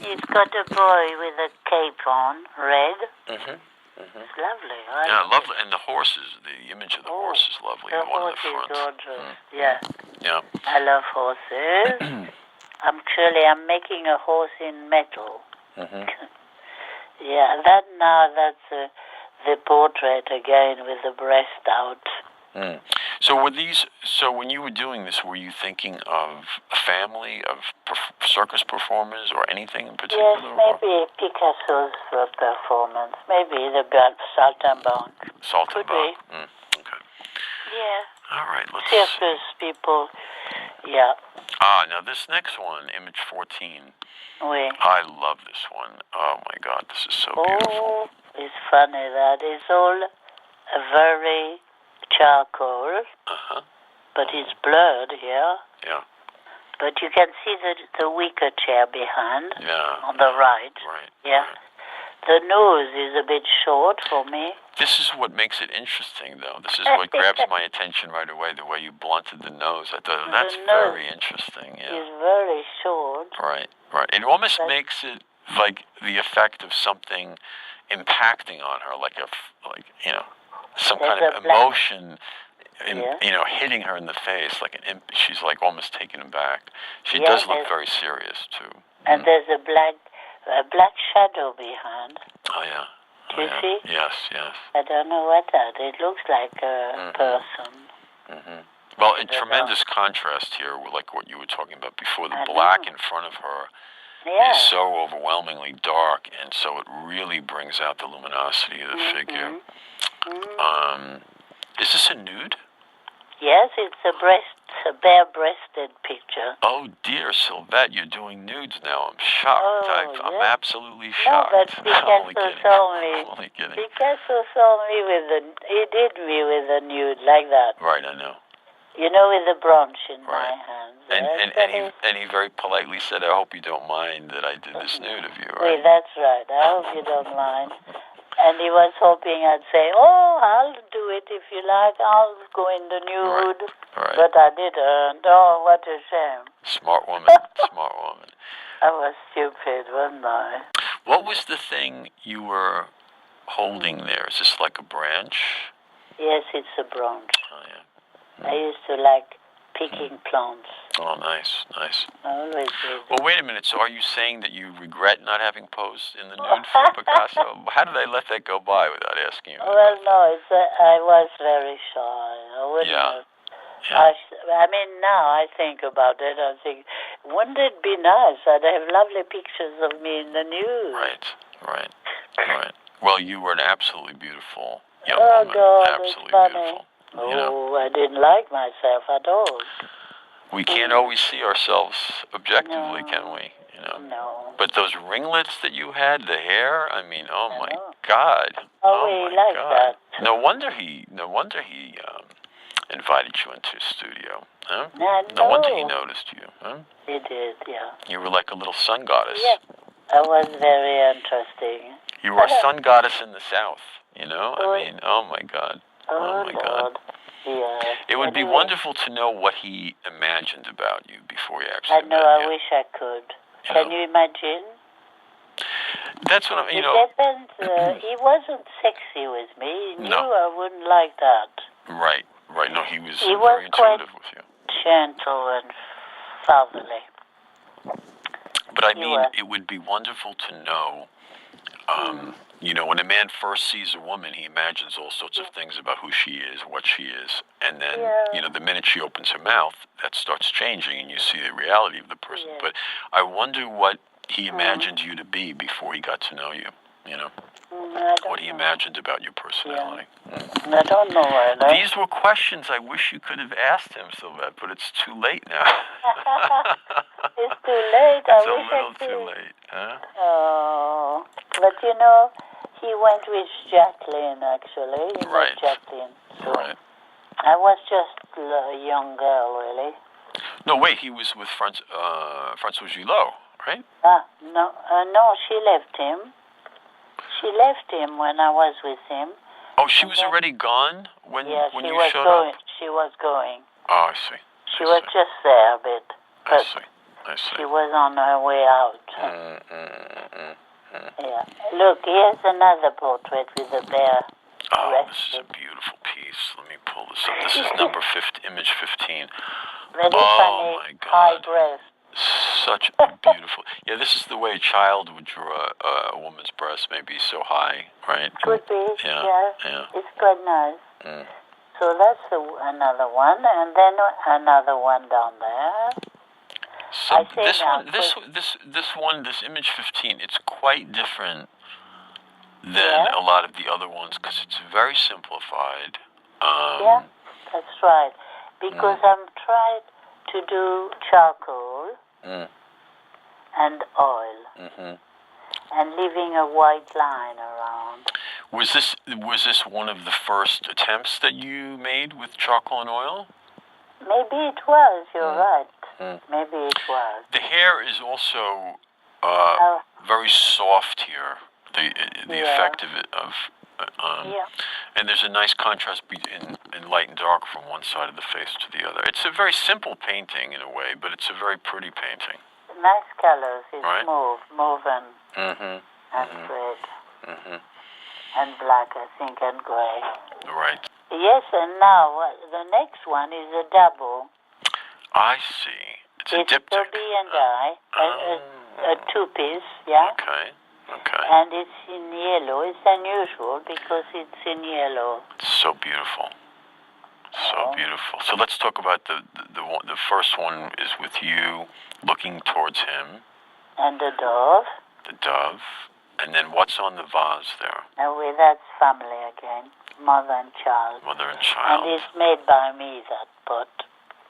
He's got a boy with a cape on, red. It's lovely. Yeah, lovely. And the horses, the image of the horse is lovely. The one horse in the front. is gorgeous, yeah. Yeah. I love horses. I'm making a horse in metal. Yeah, that's the portrait again with the breast out. So when you were doing this, were you thinking of a family of circus performers or anything in particular? Yes, maybe Picasso's performance. Maybe the Saltimbanque. Saltimbanque. Okay. Yeah. All right. Let's circus people. Yeah. Now this next one, image 14. Oui. I love this one. Oh my God, this is so beautiful. Oh, it's funny that it's all a very charcoal, but it's blurred here. Yeah. But you can see the wicker chair behind. Yeah. On the right. Right. Yeah. Right. The nose is a bit short for me. This is what makes it interesting, though. This is what grabs my attention right away, the way you blunted the nose. I thought, that's very interesting. Yeah. It's very short. Right. It almost makes it like the effect of something impacting on her, like some kind of emotion, hitting her in the face, she's like almost taken aback. She does look very serious too. And there's a black shadow behind. Oh yeah. Do you see? Yes. I don't know what that. It looks like a person. Well, in tremendous contrast here, like what you were talking about before, the black in front of her is so overwhelmingly dark, and so it really brings out the luminosity of the figure. Is this a nude? Yes, it's a bare-breasted picture. Oh dear, Sylvette, you're doing nudes now. I'm shocked. I'm absolutely shocked. No, but Picasso saw me. I'm only kidding. Picasso saw me he did me with a nude like that. Right, I know. You know, with a branch in my hands. And he very politely said, I hope you don't mind that I did this nude of you, right? Wait, that's right. I hope you don't mind. And he was hoping I'd say, oh, I'll do it if you like. I'll go in the nude. Right. But I didn't. Oh, what a shame. Smart woman. Smart woman. I was stupid, wasn't I? What was the thing you were holding there? Is this like a branch? Yes, it's a branch. Oh, yeah. I used to like picking plants. Oh, nice. I always did. Well, wait a minute. So are you saying that you regret not having posed in the nude for Picasso? How did I let that go by without asking you? Well, no, I was very shy. I wouldn't have. I mean, now I think about it. I think, wouldn't it be nice? I'd have lovely pictures of me in the nude. Right. Well, you were an absolutely beautiful young woman. God, absolutely it's funny. beautiful. I didn't like myself at all. We can't always see ourselves objectively, can we? No. But those ringlets that you had, the hair, I mean, oh my God. Oh, he liked that. No wonder he invited you into his studio. Huh? No wonder he noticed you. Huh? He did, yeah. You were like a little sun goddess. Yeah. I was very interesting. You were a sun goddess in the South, I mean, oh my God. Oh my God. Yeah. It would be wonderful to know what he imagined about you before he actually met you. I wish I could. Can you imagine? That's what It depends. He wasn't sexy with me. He knew I wouldn't like that. Right. No, he was very intuitive with you. Gentle and fatherly. But I mean, it would be wonderful to know, when a man first sees a woman, he imagines all sorts of things about who she is, what she is. And then, the minute she opens her mouth, that starts changing and you see the reality of the person. But I wonder what he imagined you to be before he got to know you, you know? What he know. imagined about your personality. I don't know whether. These were questions I wish you could have asked him, Sylvette, but it's too late now. It's too late. It's a little too late, huh? Oh, but you know, he went with Jacqueline, actually. He Right. met Jacqueline. So Right. I was just a young girl, really. No, wait, he was with Francois Gillot, right? No, she left him. She left him when I was with him. Oh, she was already gone when Yeah, when she you was showed going. up? She was going. Oh, I see. She was just there a bit. I But see. I see. she was on her way out. Yeah. Look, here's another portrait with a bear. Oh, this is a beautiful piece. Let me pull this up. This is number 50, image 15. Very Oh, funny, my God. high breast. Such a beautiful. Yeah, this is the way a child would draw a woman's breast, maybe so high, right? Could be. Yeah. It's quite nice. So that's another one, and then another one down there. So I say this now, one, this image 15, it's quite different than a lot of the other ones because it's very simplified. Yeah, that's right. Because I'm trying to do charcoal and oil and leaving a white line around. Was this one of the first attempts that you made with charcoal and oil? Maybe it was. You're right. Maybe it was. The hair is also very soft here. The effect of it and there's a nice contrast in light and dark from one side of the face to the other. It's a very simple painting in a way, but it's a very pretty painting. Nice colors. It's Right. mauve and red and black, I think, and gray. Right. Yes, and now the next one is a double. I see. It's a It's diptych. Toby and I, a two-piece, yeah? Okay. And it's in yellow. It's unusual because it's in yellow. It's so beautiful. So beautiful. So let's talk about the first one is with you looking towards him. And the dove. The dove. And then what's on the vase there? And that's family again. Mother and child. Mother and child. And it's made by me, that pot.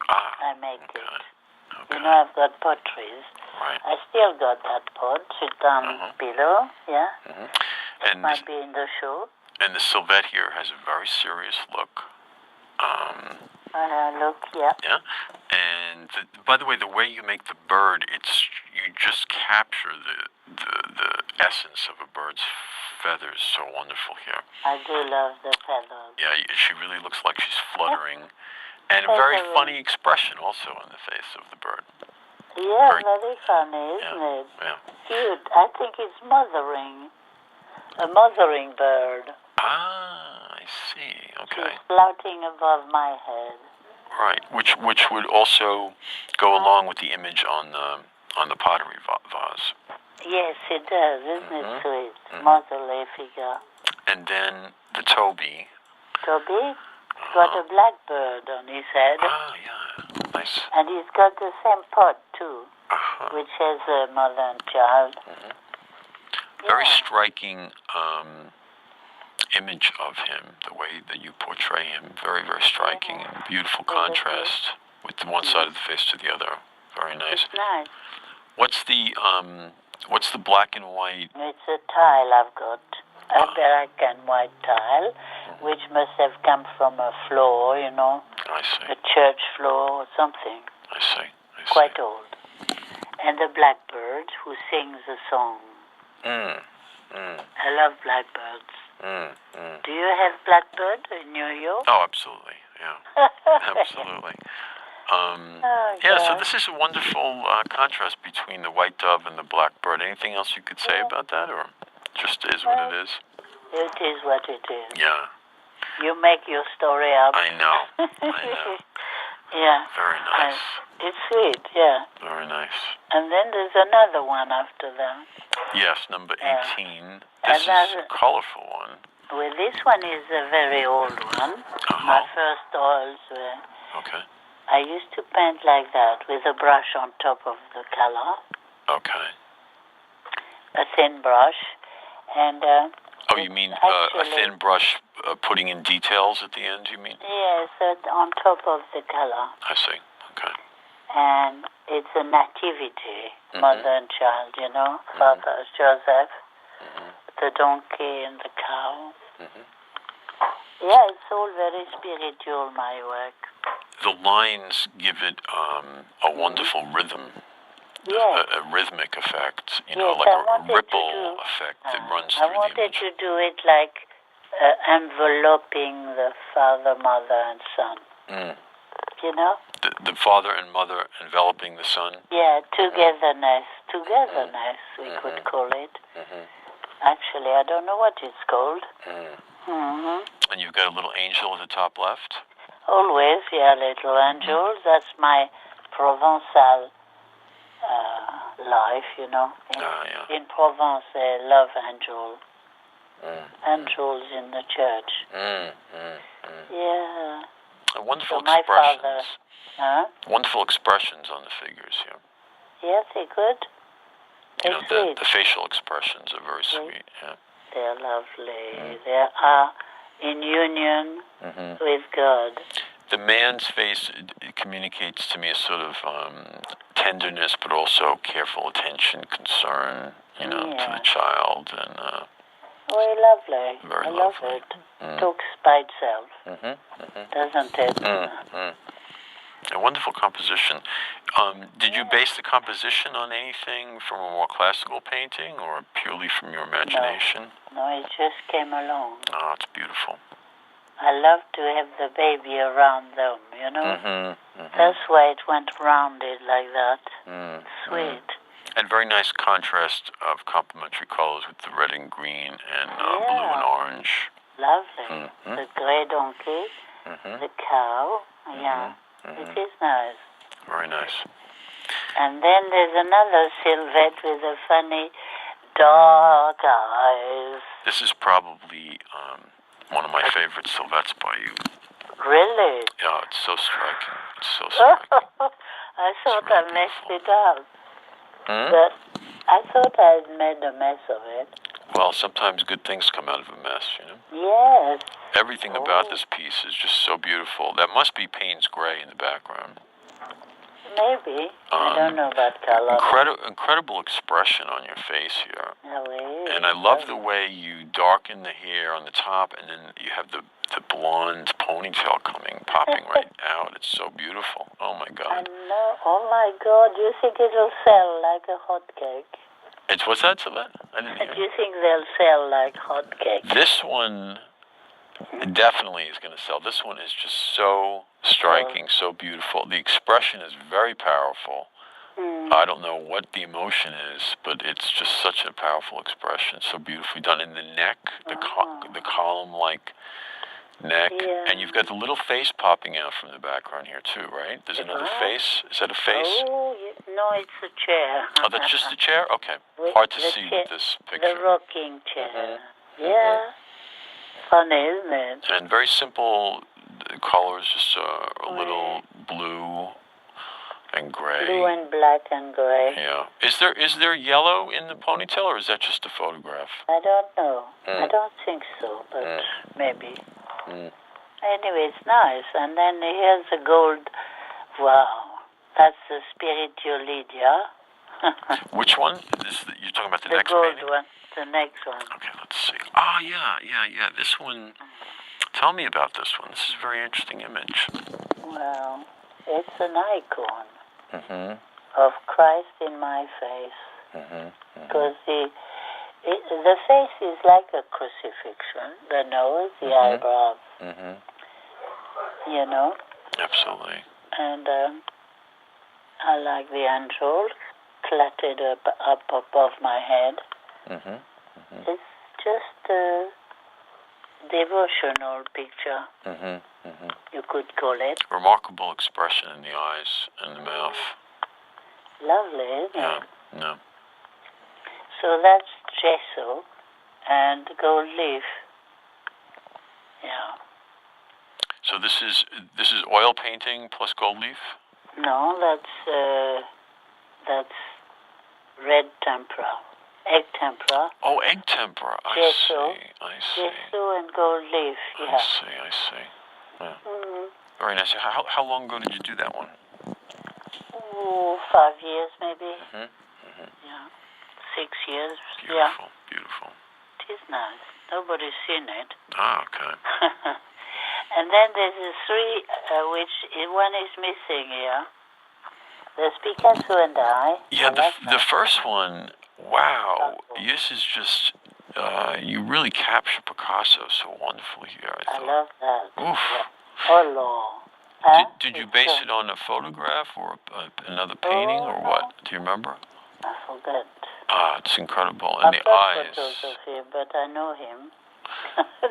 I make it. Okay. You know, I've got potteries. Right. I still got that pot. Sit down below, yeah? It And might be in the show. And the Sylvette here has a very serious look. Look, yeah. Yeah. And by the way, the way you make the bird, you just capture the essence of a bird's feathers so wonderful here. I do love the feathers. Yeah, she really looks like she's fluttering. And a very funny expression also on the face of the bird. Yeah, very funny, isn't it? Yeah. Cute. I think it's mothering. A mothering bird. Ah, I see. Okay. She's floating above my head. Right, which would also go along with the image on the pottery vase. Yes, it does, isn't it sweet? Motherly figure. And then the Toby. Toby got a blackbird on his head. Ah, yeah, nice. And he's got the same pot too, which has a mother and child. Very striking image of him, the way that you portray him. Very, very striking and beautiful contrast with the one side of the face to the other. Very nice. It's nice. What's the black and white? It's a tile I've got, a black and white tile, which must have come from a floor, you know, I see. a church floor or something. I see. Quite old. And the blackbird who sings a song. I love blackbirds. Do you have blackbird in New York? Oh, absolutely. Yeah. Absolutely. So this is a wonderful contrast between the white dove and the blackbird. Anything else you could say about that, or just is what it is? It is what it is. Yeah. You make your story up. I know. Yeah. Very nice. It's sweet, yeah. Very nice. And then there's another one after that. Yes, number 18. This is a colorful one. Well, this one is a very old one. My first oils were... Okay. I used to paint like that with a brush on top of the color. Okay. a thin brush, and Oh, you mean a thin brush putting in details at the end, you mean? yes, on top of the color. I see. Okay. And it's a nativity, mother and child, you know, Father Joseph, the donkey and the cow. Yeah, it's all very spiritual, my work. The lines give it a wonderful rhythm, Yes. a rhythmic effect, you Yes, know, like I a wanted to ripple do- effect that runs I through the wanted image. to do it like enveloping the father, mother, and son. You know? The father and mother enveloping the son. Yeah, togetherness, we could call it. Actually, I don't know what it's called. And you've got a little angel at the top left. Always, yeah, little angels. That's my Provençal life, you know. In Provence, they love angels. Angels in the church. Yeah. Wonderful So my expressions. father, huh? Wonderful expressions on the figures here. Yes, they're good. You They're know, sweet. the facial expressions are very sweet. Yeah. They're lovely. They are in union with God. The man's face communicates to me a sort of tenderness, but also careful attention, concern, you know, to the child, and Very lovely. Very I love lovely. it. Talks by itself, doesn't it? a wonderful composition. Did you base the composition on anything from a more classical painting, or purely from your imagination? No, it just came along. Oh, it's beautiful. I love to have the baby around them, you know? That's why it went rounded like that. Sweet. And very nice contrast of complementary colors with the red and green and blue and orange. Lovely. The grey donkey, the cow. Yeah, it is nice. Very nice. And then there's another Sylvette with a funny dark eyes. This is probably one of my favorite Sylvettes by you. Really? Yeah, it's so striking. It's so striking. I thought really I messed it up. But I thought I'd made a mess of it. Well, sometimes good things come out of a mess, you know? Yes. Everything about this piece is just so beautiful. That must be Payne's Gray in the background. Maybe. I don't know about color. Incredible expression on your face here. Oh, it is. And I love the way you darken the hair on the top, and then you have the blonde ponytail popping right out. It's so beautiful. Oh, my I God. know. Oh, my God. You think it'll sell like a hotcake? What's that, Sylvette? I didn't hear. Do you think they'll sell like hotcakes? This one definitely is going to sell. This one is just so striking, so beautiful. The expression is very powerful. I don't know what the emotion is, but it's just such a powerful expression, so beautifully done. In the neck, the column-like neck, and you've got the little face popping out from the background here too, right? There's another face. Is that a face? Oh, no, it's a chair. Oh, that's just a chair? Okay. With Hard to the see chair- with this picture. The rocking chair. Yeah. Funny, isn't it? And very simple colors, just a little blue and gray. Blue and black and gray. Yeah. Is there yellow in the ponytail, or is that just a photograph? I don't know. I don't think so, but maybe. Anyway, it's nice. And then here's the gold. Wow. That's the spiritual Lydia. Which one? You're talking about the The next gold painting? one. The next one. Okay, let's see. Oh, yeah. This one. Tell me about this one. This is a very interesting image. Well, it's an icon of Christ in my face. Because the face is like a crucifixion. The nose, the eyebrows. You know? Absolutely. And I like the angel clattered up above my head. It's just a devotional picture, you could call it. Remarkable expression in the eyes and the mouth. Lovely, isn't it? Yeah. So that's gesso and gold leaf. Yeah. So this is oil painting plus gold leaf? No, that's red tempera. egg tempera. Oh, egg tempera. I Gesso. see. I see. Gesso and gold leaf, yeah. I see. I see. Yeah. Very nice. How long ago did you do that one? Oh, 5 years maybe. Yeah. 6 years. Beautiful. Beautiful. It is nice. Nobody's seen it. Ah, okay. And then there's a 3, which one is missing here. There's Picasso and I. Yeah, the first one, wow. This is just, you really capture Picasso so wonderfully here, I I thought. love that. Oof. Yeah. Oh, Lord. Did you base it on a photograph or another painting or what? Do you remember? I forget. Ah, it's incredible. And I've the got eyes. photos of him, but I know him.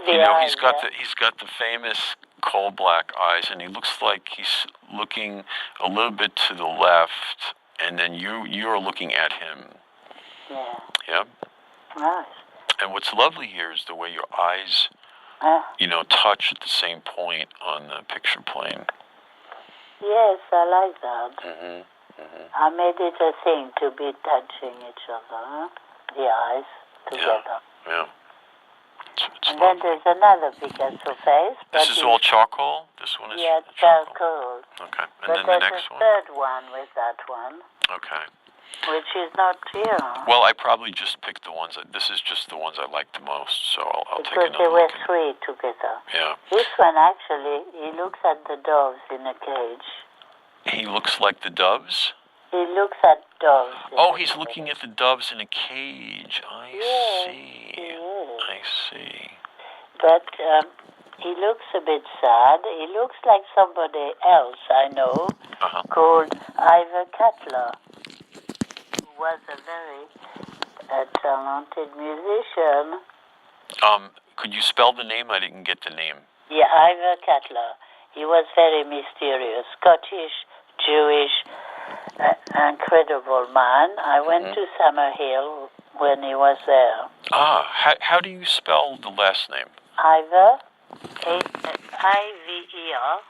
You know, eyes, he's got the famous coal black eyes, and he looks like he's looking a little bit to the left, and then you're looking at him. Yeah. Yep. Nice. And what's lovely here is the way your eyes, touch at the same point on the picture plane. Yes, I like that. I made it a thing to be touching each other, the eyes together. Yeah. It's And then there's another Picasso face. This is all charcoal? This one is charcoal. Okay. And But then the next there's a one? third one with that one, Okay. which is not here. Well, I probably just picked the ones this is just the ones I like the most, so I'll take Because another there were look. 3 together. Yeah. This one actually, he looks at the doves in a cage. He looks like the doves? He looks at doves. Oh, he's looking at the doves in a cage. I see. He is. I see. But he looks a bit sad. He looks like somebody else I know called Ivor Cutler, who was a very talented musician. Could you spell the name? I didn't get the name. Yeah, Ivor Cutler. He was very mysterious, Scottish, Jewish, incredible man. I went to Summerhill when he was there. Ah, how do you spell the last name? Ivor, I-V-E-R,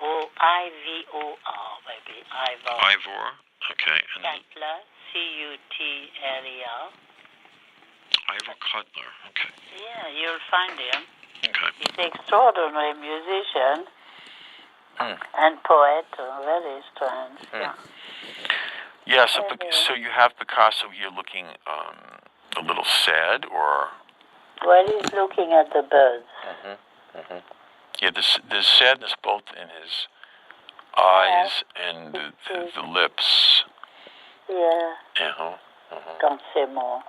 or I-V-O-R, maybe, Ivor. Ivor, okay. And Cutler, C-U-T-L-E-R. Ivor Cutler, okay. Yeah, you'll find him. Okay. He's an extraordinary musician and poet, very strange. Yeah. Yeah, so you have Picasso here looking a little sad, or? Well, he's looking at the birds. Yeah, there's sadness both in his eyes and the lips. Yeah. Don't say more.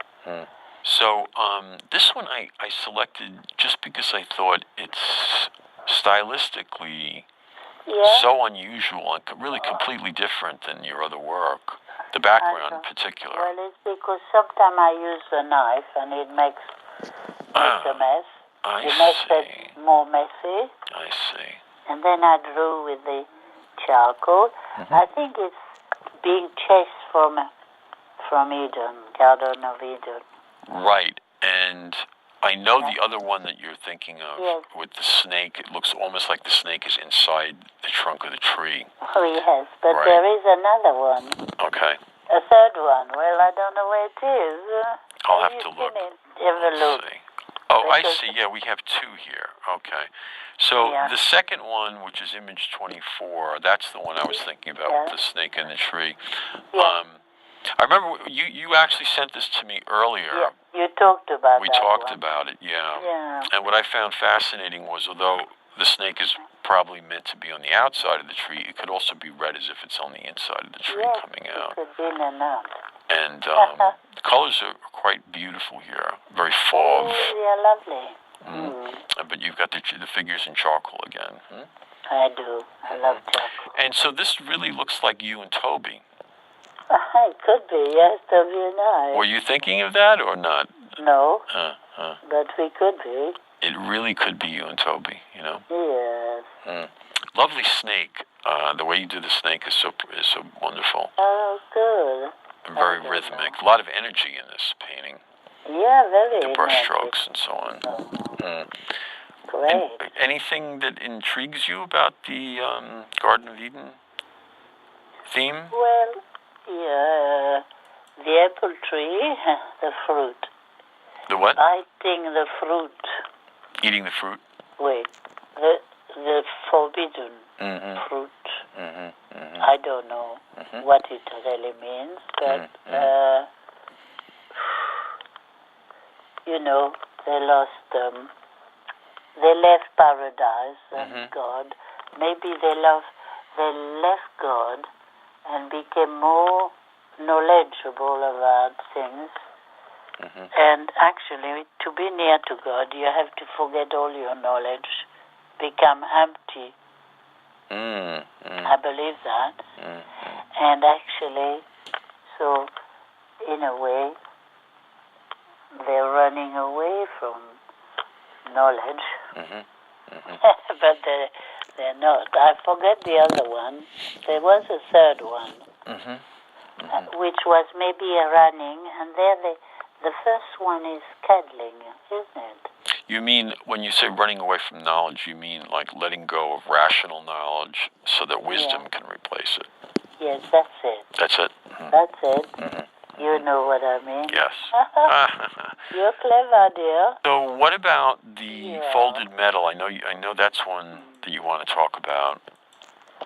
So this one I selected just because I thought it's stylistically so unusual and really completely different than your other work. The background in particular. Well, it's because sometimes I use a knife and it makes a mess. It makes it more messy. I see. And then I drew with the charcoal. I think it's being chased from Eden, Garden of Eden. Right, and I know the other one that you're thinking of with the snake. It looks almost like the snake is inside the trunk of the tree. Oh, yes, but there is another one. Okay. A third one. Well, I don't know where it is. I'll have to look. Have a look. See. Oh, I see. Yeah, we have 2 here. Okay. So the second one, which is image 24, that's the one I was thinking about with the snake in the tree. I remember you actually sent this to me earlier. Yeah, you talked about We that talked one. about it, Yeah. And what I found fascinating was, although the snake is probably meant to be on the outside of the tree, it could also be read as if it's on the inside of the tree coming out. It could be in and out. And the colors are quite beautiful here, very fauve. They're lovely. But you've got the figures in charcoal again. I do. I love charcoal. And so this really looks like you and Toby. It could be, yes, Toby and I. Were you thinking of that or not? No, but we could be. It really could be you and Toby, Yes. Lovely snake. The way you do the snake is so wonderful. Oh, good. And very rhythmic. A lot of energy in this painting. Yeah, very. The brush strokes and so on. Great. And anything that intrigues you about the Garden of Eden theme? Well, yeah. The apple tree, the fruit. The what? Biting the fruit. Eating the fruit. Wait, the forbidden fruit. I don't know what it really means, but you know, they lost. They left paradise and God. Maybe they left God and became more knowledgeable about things. And actually, to be near to God, you have to forget all your knowledge, become empty. I believe that. And actually, so in a way, they're running away from knowledge. But they're not. I forget the other one. There was a third one, which was maybe a running, and there the first one is cuddling, isn't it? You mean, when you say running away from knowledge, you mean like letting go of rational knowledge so that wisdom can replace it? Yes, that's it. That's it? That's it. You know what I mean? Yes. You're clever, dear. So what about the folded metal? I know that's one that you want to talk about.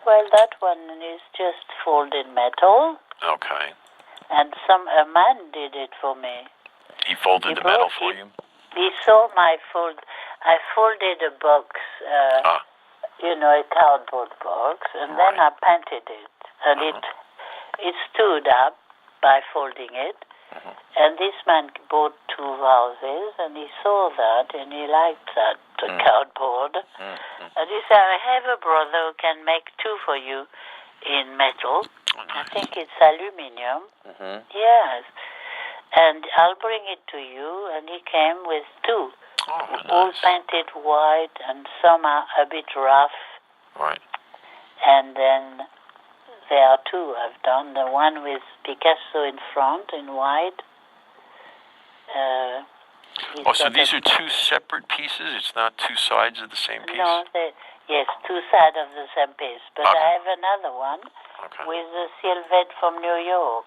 Well, that one is just folded metal. Okay. And a man did it for me. He folded the metal for you? He saw I folded a box, a cardboard box, and then I painted it. And it stood up by folding it. And this man bought 2 vases, and he saw that, and he liked that cardboard. And he said, I have a brother who can make 2 for you in metal. Oh, nice. I think it's aluminium. Yes. And I'll bring it to you. And he came with 2. All painted white, and some are a bit rough. Right. And then there are 2 I've done. The one with Picasso in front in white. So these are 2 separate pieces? It's not 2 sides of the same piece? No, yes, 2 sides of the same piece. But I have another one with the Sylvette from New York.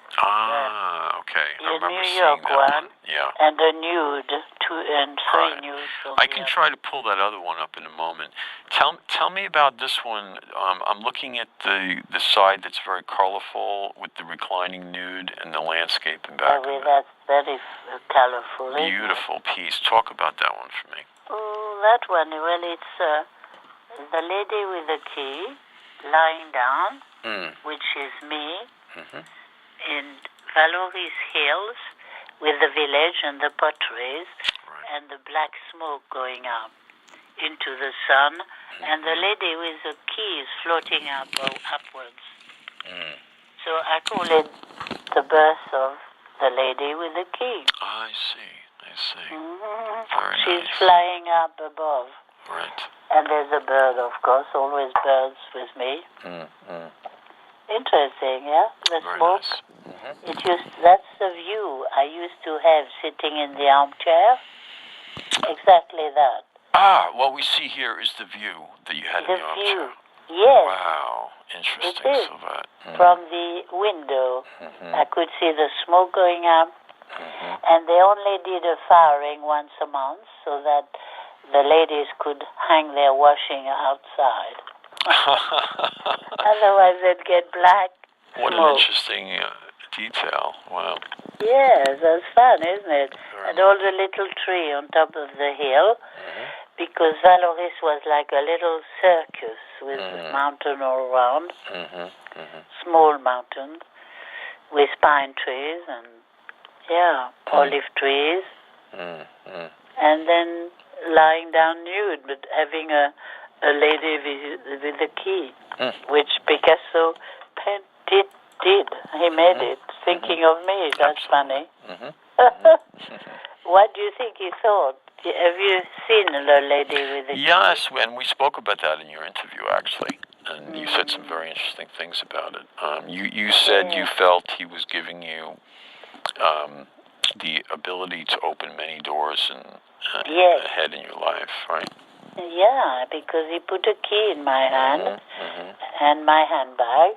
Okay. I remember New seeing York that one. Yeah. And a nude, 2 and 3 nudes. I can try to pull that other one up in a moment. Tell me about this one. I'm looking at the side that's very colorful with the reclining nude and the landscape in back of it. That's very colorful. Beautiful piece. Talk about that one for me. Oh, that one. Well, it's the lady with the key lying down, which is me. In Valerie's Hills with the village and the potteries and the black smoke going up into the sun, and the lady with the key is floating upwards. So I call it the birth of the lady with the key. I see. She's flying up above. Right. And there's a bird, of course, always birds with me. Interesting, yeah? The smoke. Nice. That's the view I used to have sitting in the armchair. Exactly that. What we see here is the view that you had in the armchair. Yes. Wow. Interesting, Sylvette. From the window, I could see the smoke going up. And they only did a firing once a month so that the ladies could hang their washing outside. Otherwise, they'd get black What smoke. an interesting detail. Wow. Yes, that's fun, isn't it? And all the little tree on top of the hill, because Valoris was like a little circus with a mountain all around, small mountains with pine trees and, olive trees, and then lying down nude, but having a lady with a key, which Picasso did. He made it, thinking of me. That's funny. What do you think he thought? Have you seen the lady with the key? Yes, and we spoke about that in your interview, actually. And you said some very interesting things about it. You said you felt he was giving you the ability to open many doors and ahead in your life, right? Yeah, because he put a key in my hand and my handbag.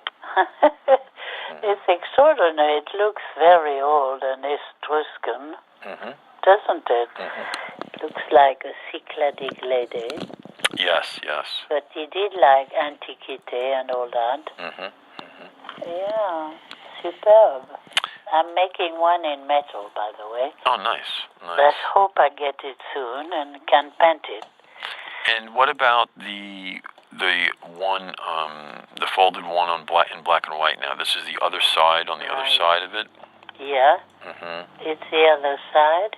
It's extraordinary. It looks very old and Etruscan, doesn't it? It looks like a Cycladic lady. Yes, yes. But he did like antiquité and all that. Yeah, superb. I'm making one in metal, by the way. Oh, nice. Let's hope I get it soon and can paint it. And what about the one, the folded one in black and white now? This is the other side, on the other side of it? Yeah. It's the other side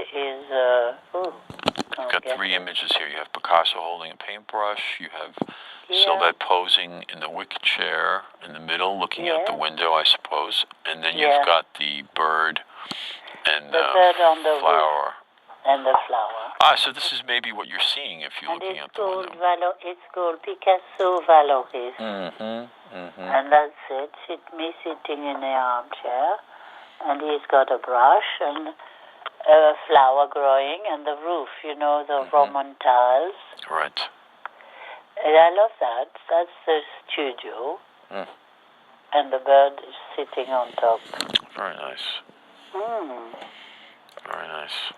You've got three images here. You have Picasso holding a paintbrush. You have Sylvette posing in the wicker chair in the middle, looking out the window, I suppose. And then you've got the bird and the bird on the flower. Roof. And the flower. Ah, so this is maybe what you're seeing if you're looking out the window. It's called Picasso Valoris. And that's it. Me sitting in the armchair, and he's got a brush and a flower growing, and the roof, the Roman tiles. Right. And I love that. That's the studio. And the bird is sitting on top. Very nice. Very nice.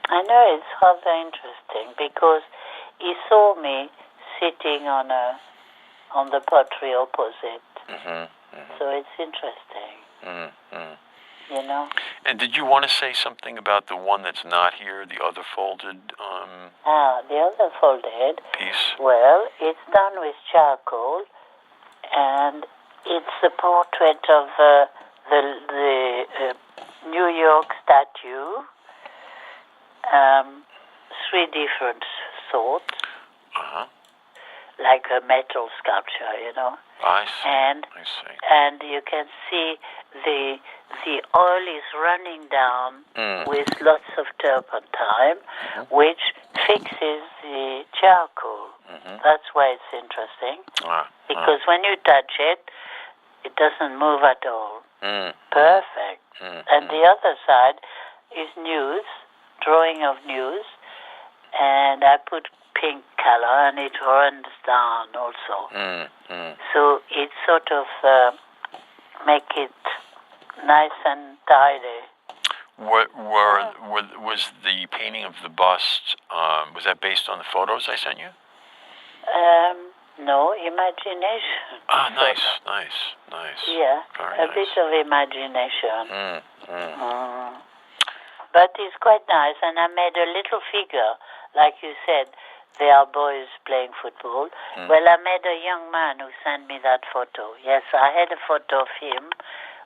I know it's rather interesting because he saw me sitting on the pottery opposite. So it's interesting. And did you want to say something about the one that's not here, the other folded the other folded piece? Well, it's done with charcoal, and it's a portrait of the New York statue. Three different sorts, like a metal sculpture, I see. And you can see the oil is running down with lots of turpentine, which fixes the charcoal. That's why it's interesting, because when you touch it, it doesn't move at all. Perfect. And the other side is news. Drawing of news, and I put pink color, and it runs down also. So it sort of make it nice and tidy. Was the painting of the bust, was that based on the photos I sent you? No, imagination. Ah, nice. Yeah, Very bit of imagination. But it's quite nice, and I made a little figure, like you said, they are boys playing football. Well, I made a young man who sent me that photo. Yes, I had a photo of him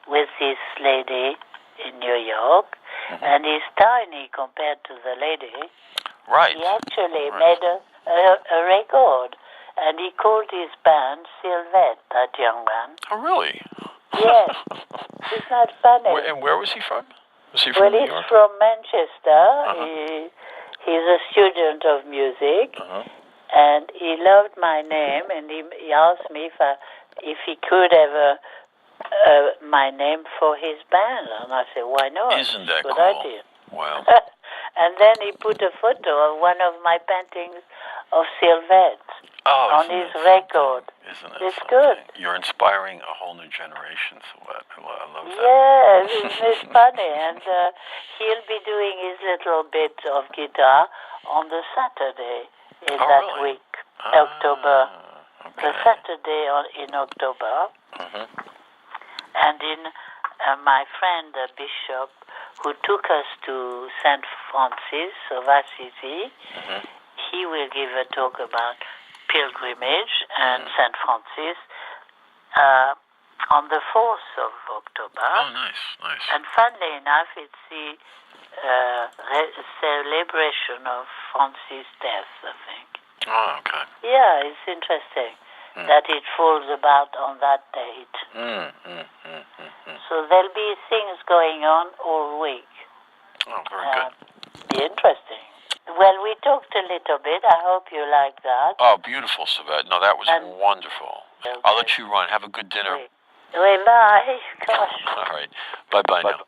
with this lady in New York, and he's tiny compared to the lady. Right. He actually made a record, and he called his band Sylvette, that young man. Oh, really? Yes. It's not funny. And where was he from? Was he from New York? He's from Manchester. He's a student of music, and he loved my name, and he asked me if he could have my name for his band, and I said, why not? Isn't that Good cool? idea. Wow. And then he put a photo of one of my paintings of Sylvette on his record. Isn't it? It's good. You're inspiring a whole new generation, Sylvette. I love that. Yes, isn't it funny? And he'll be doing his little bit of guitar on the Saturday in that week, October. The Saturday in October. And in my friend, the bishop, who took us to St. Francis of Assisi, he will give a talk about pilgrimage and St. Francis on the 4th of October. Oh, nice. And funnily enough, it's the celebration of Francis' death, I think. Oh, okay. Yeah, it's interesting that it falls about on that date. So there'll be things going on all week. Oh, very good. Be interesting. Well, we talked a little bit. I hope you like that. Oh, beautiful, Sylvette. No, that was wonderful. Okay. I'll let you run. Have a good dinner. Well, bye. Gosh. All right. Bye-bye now.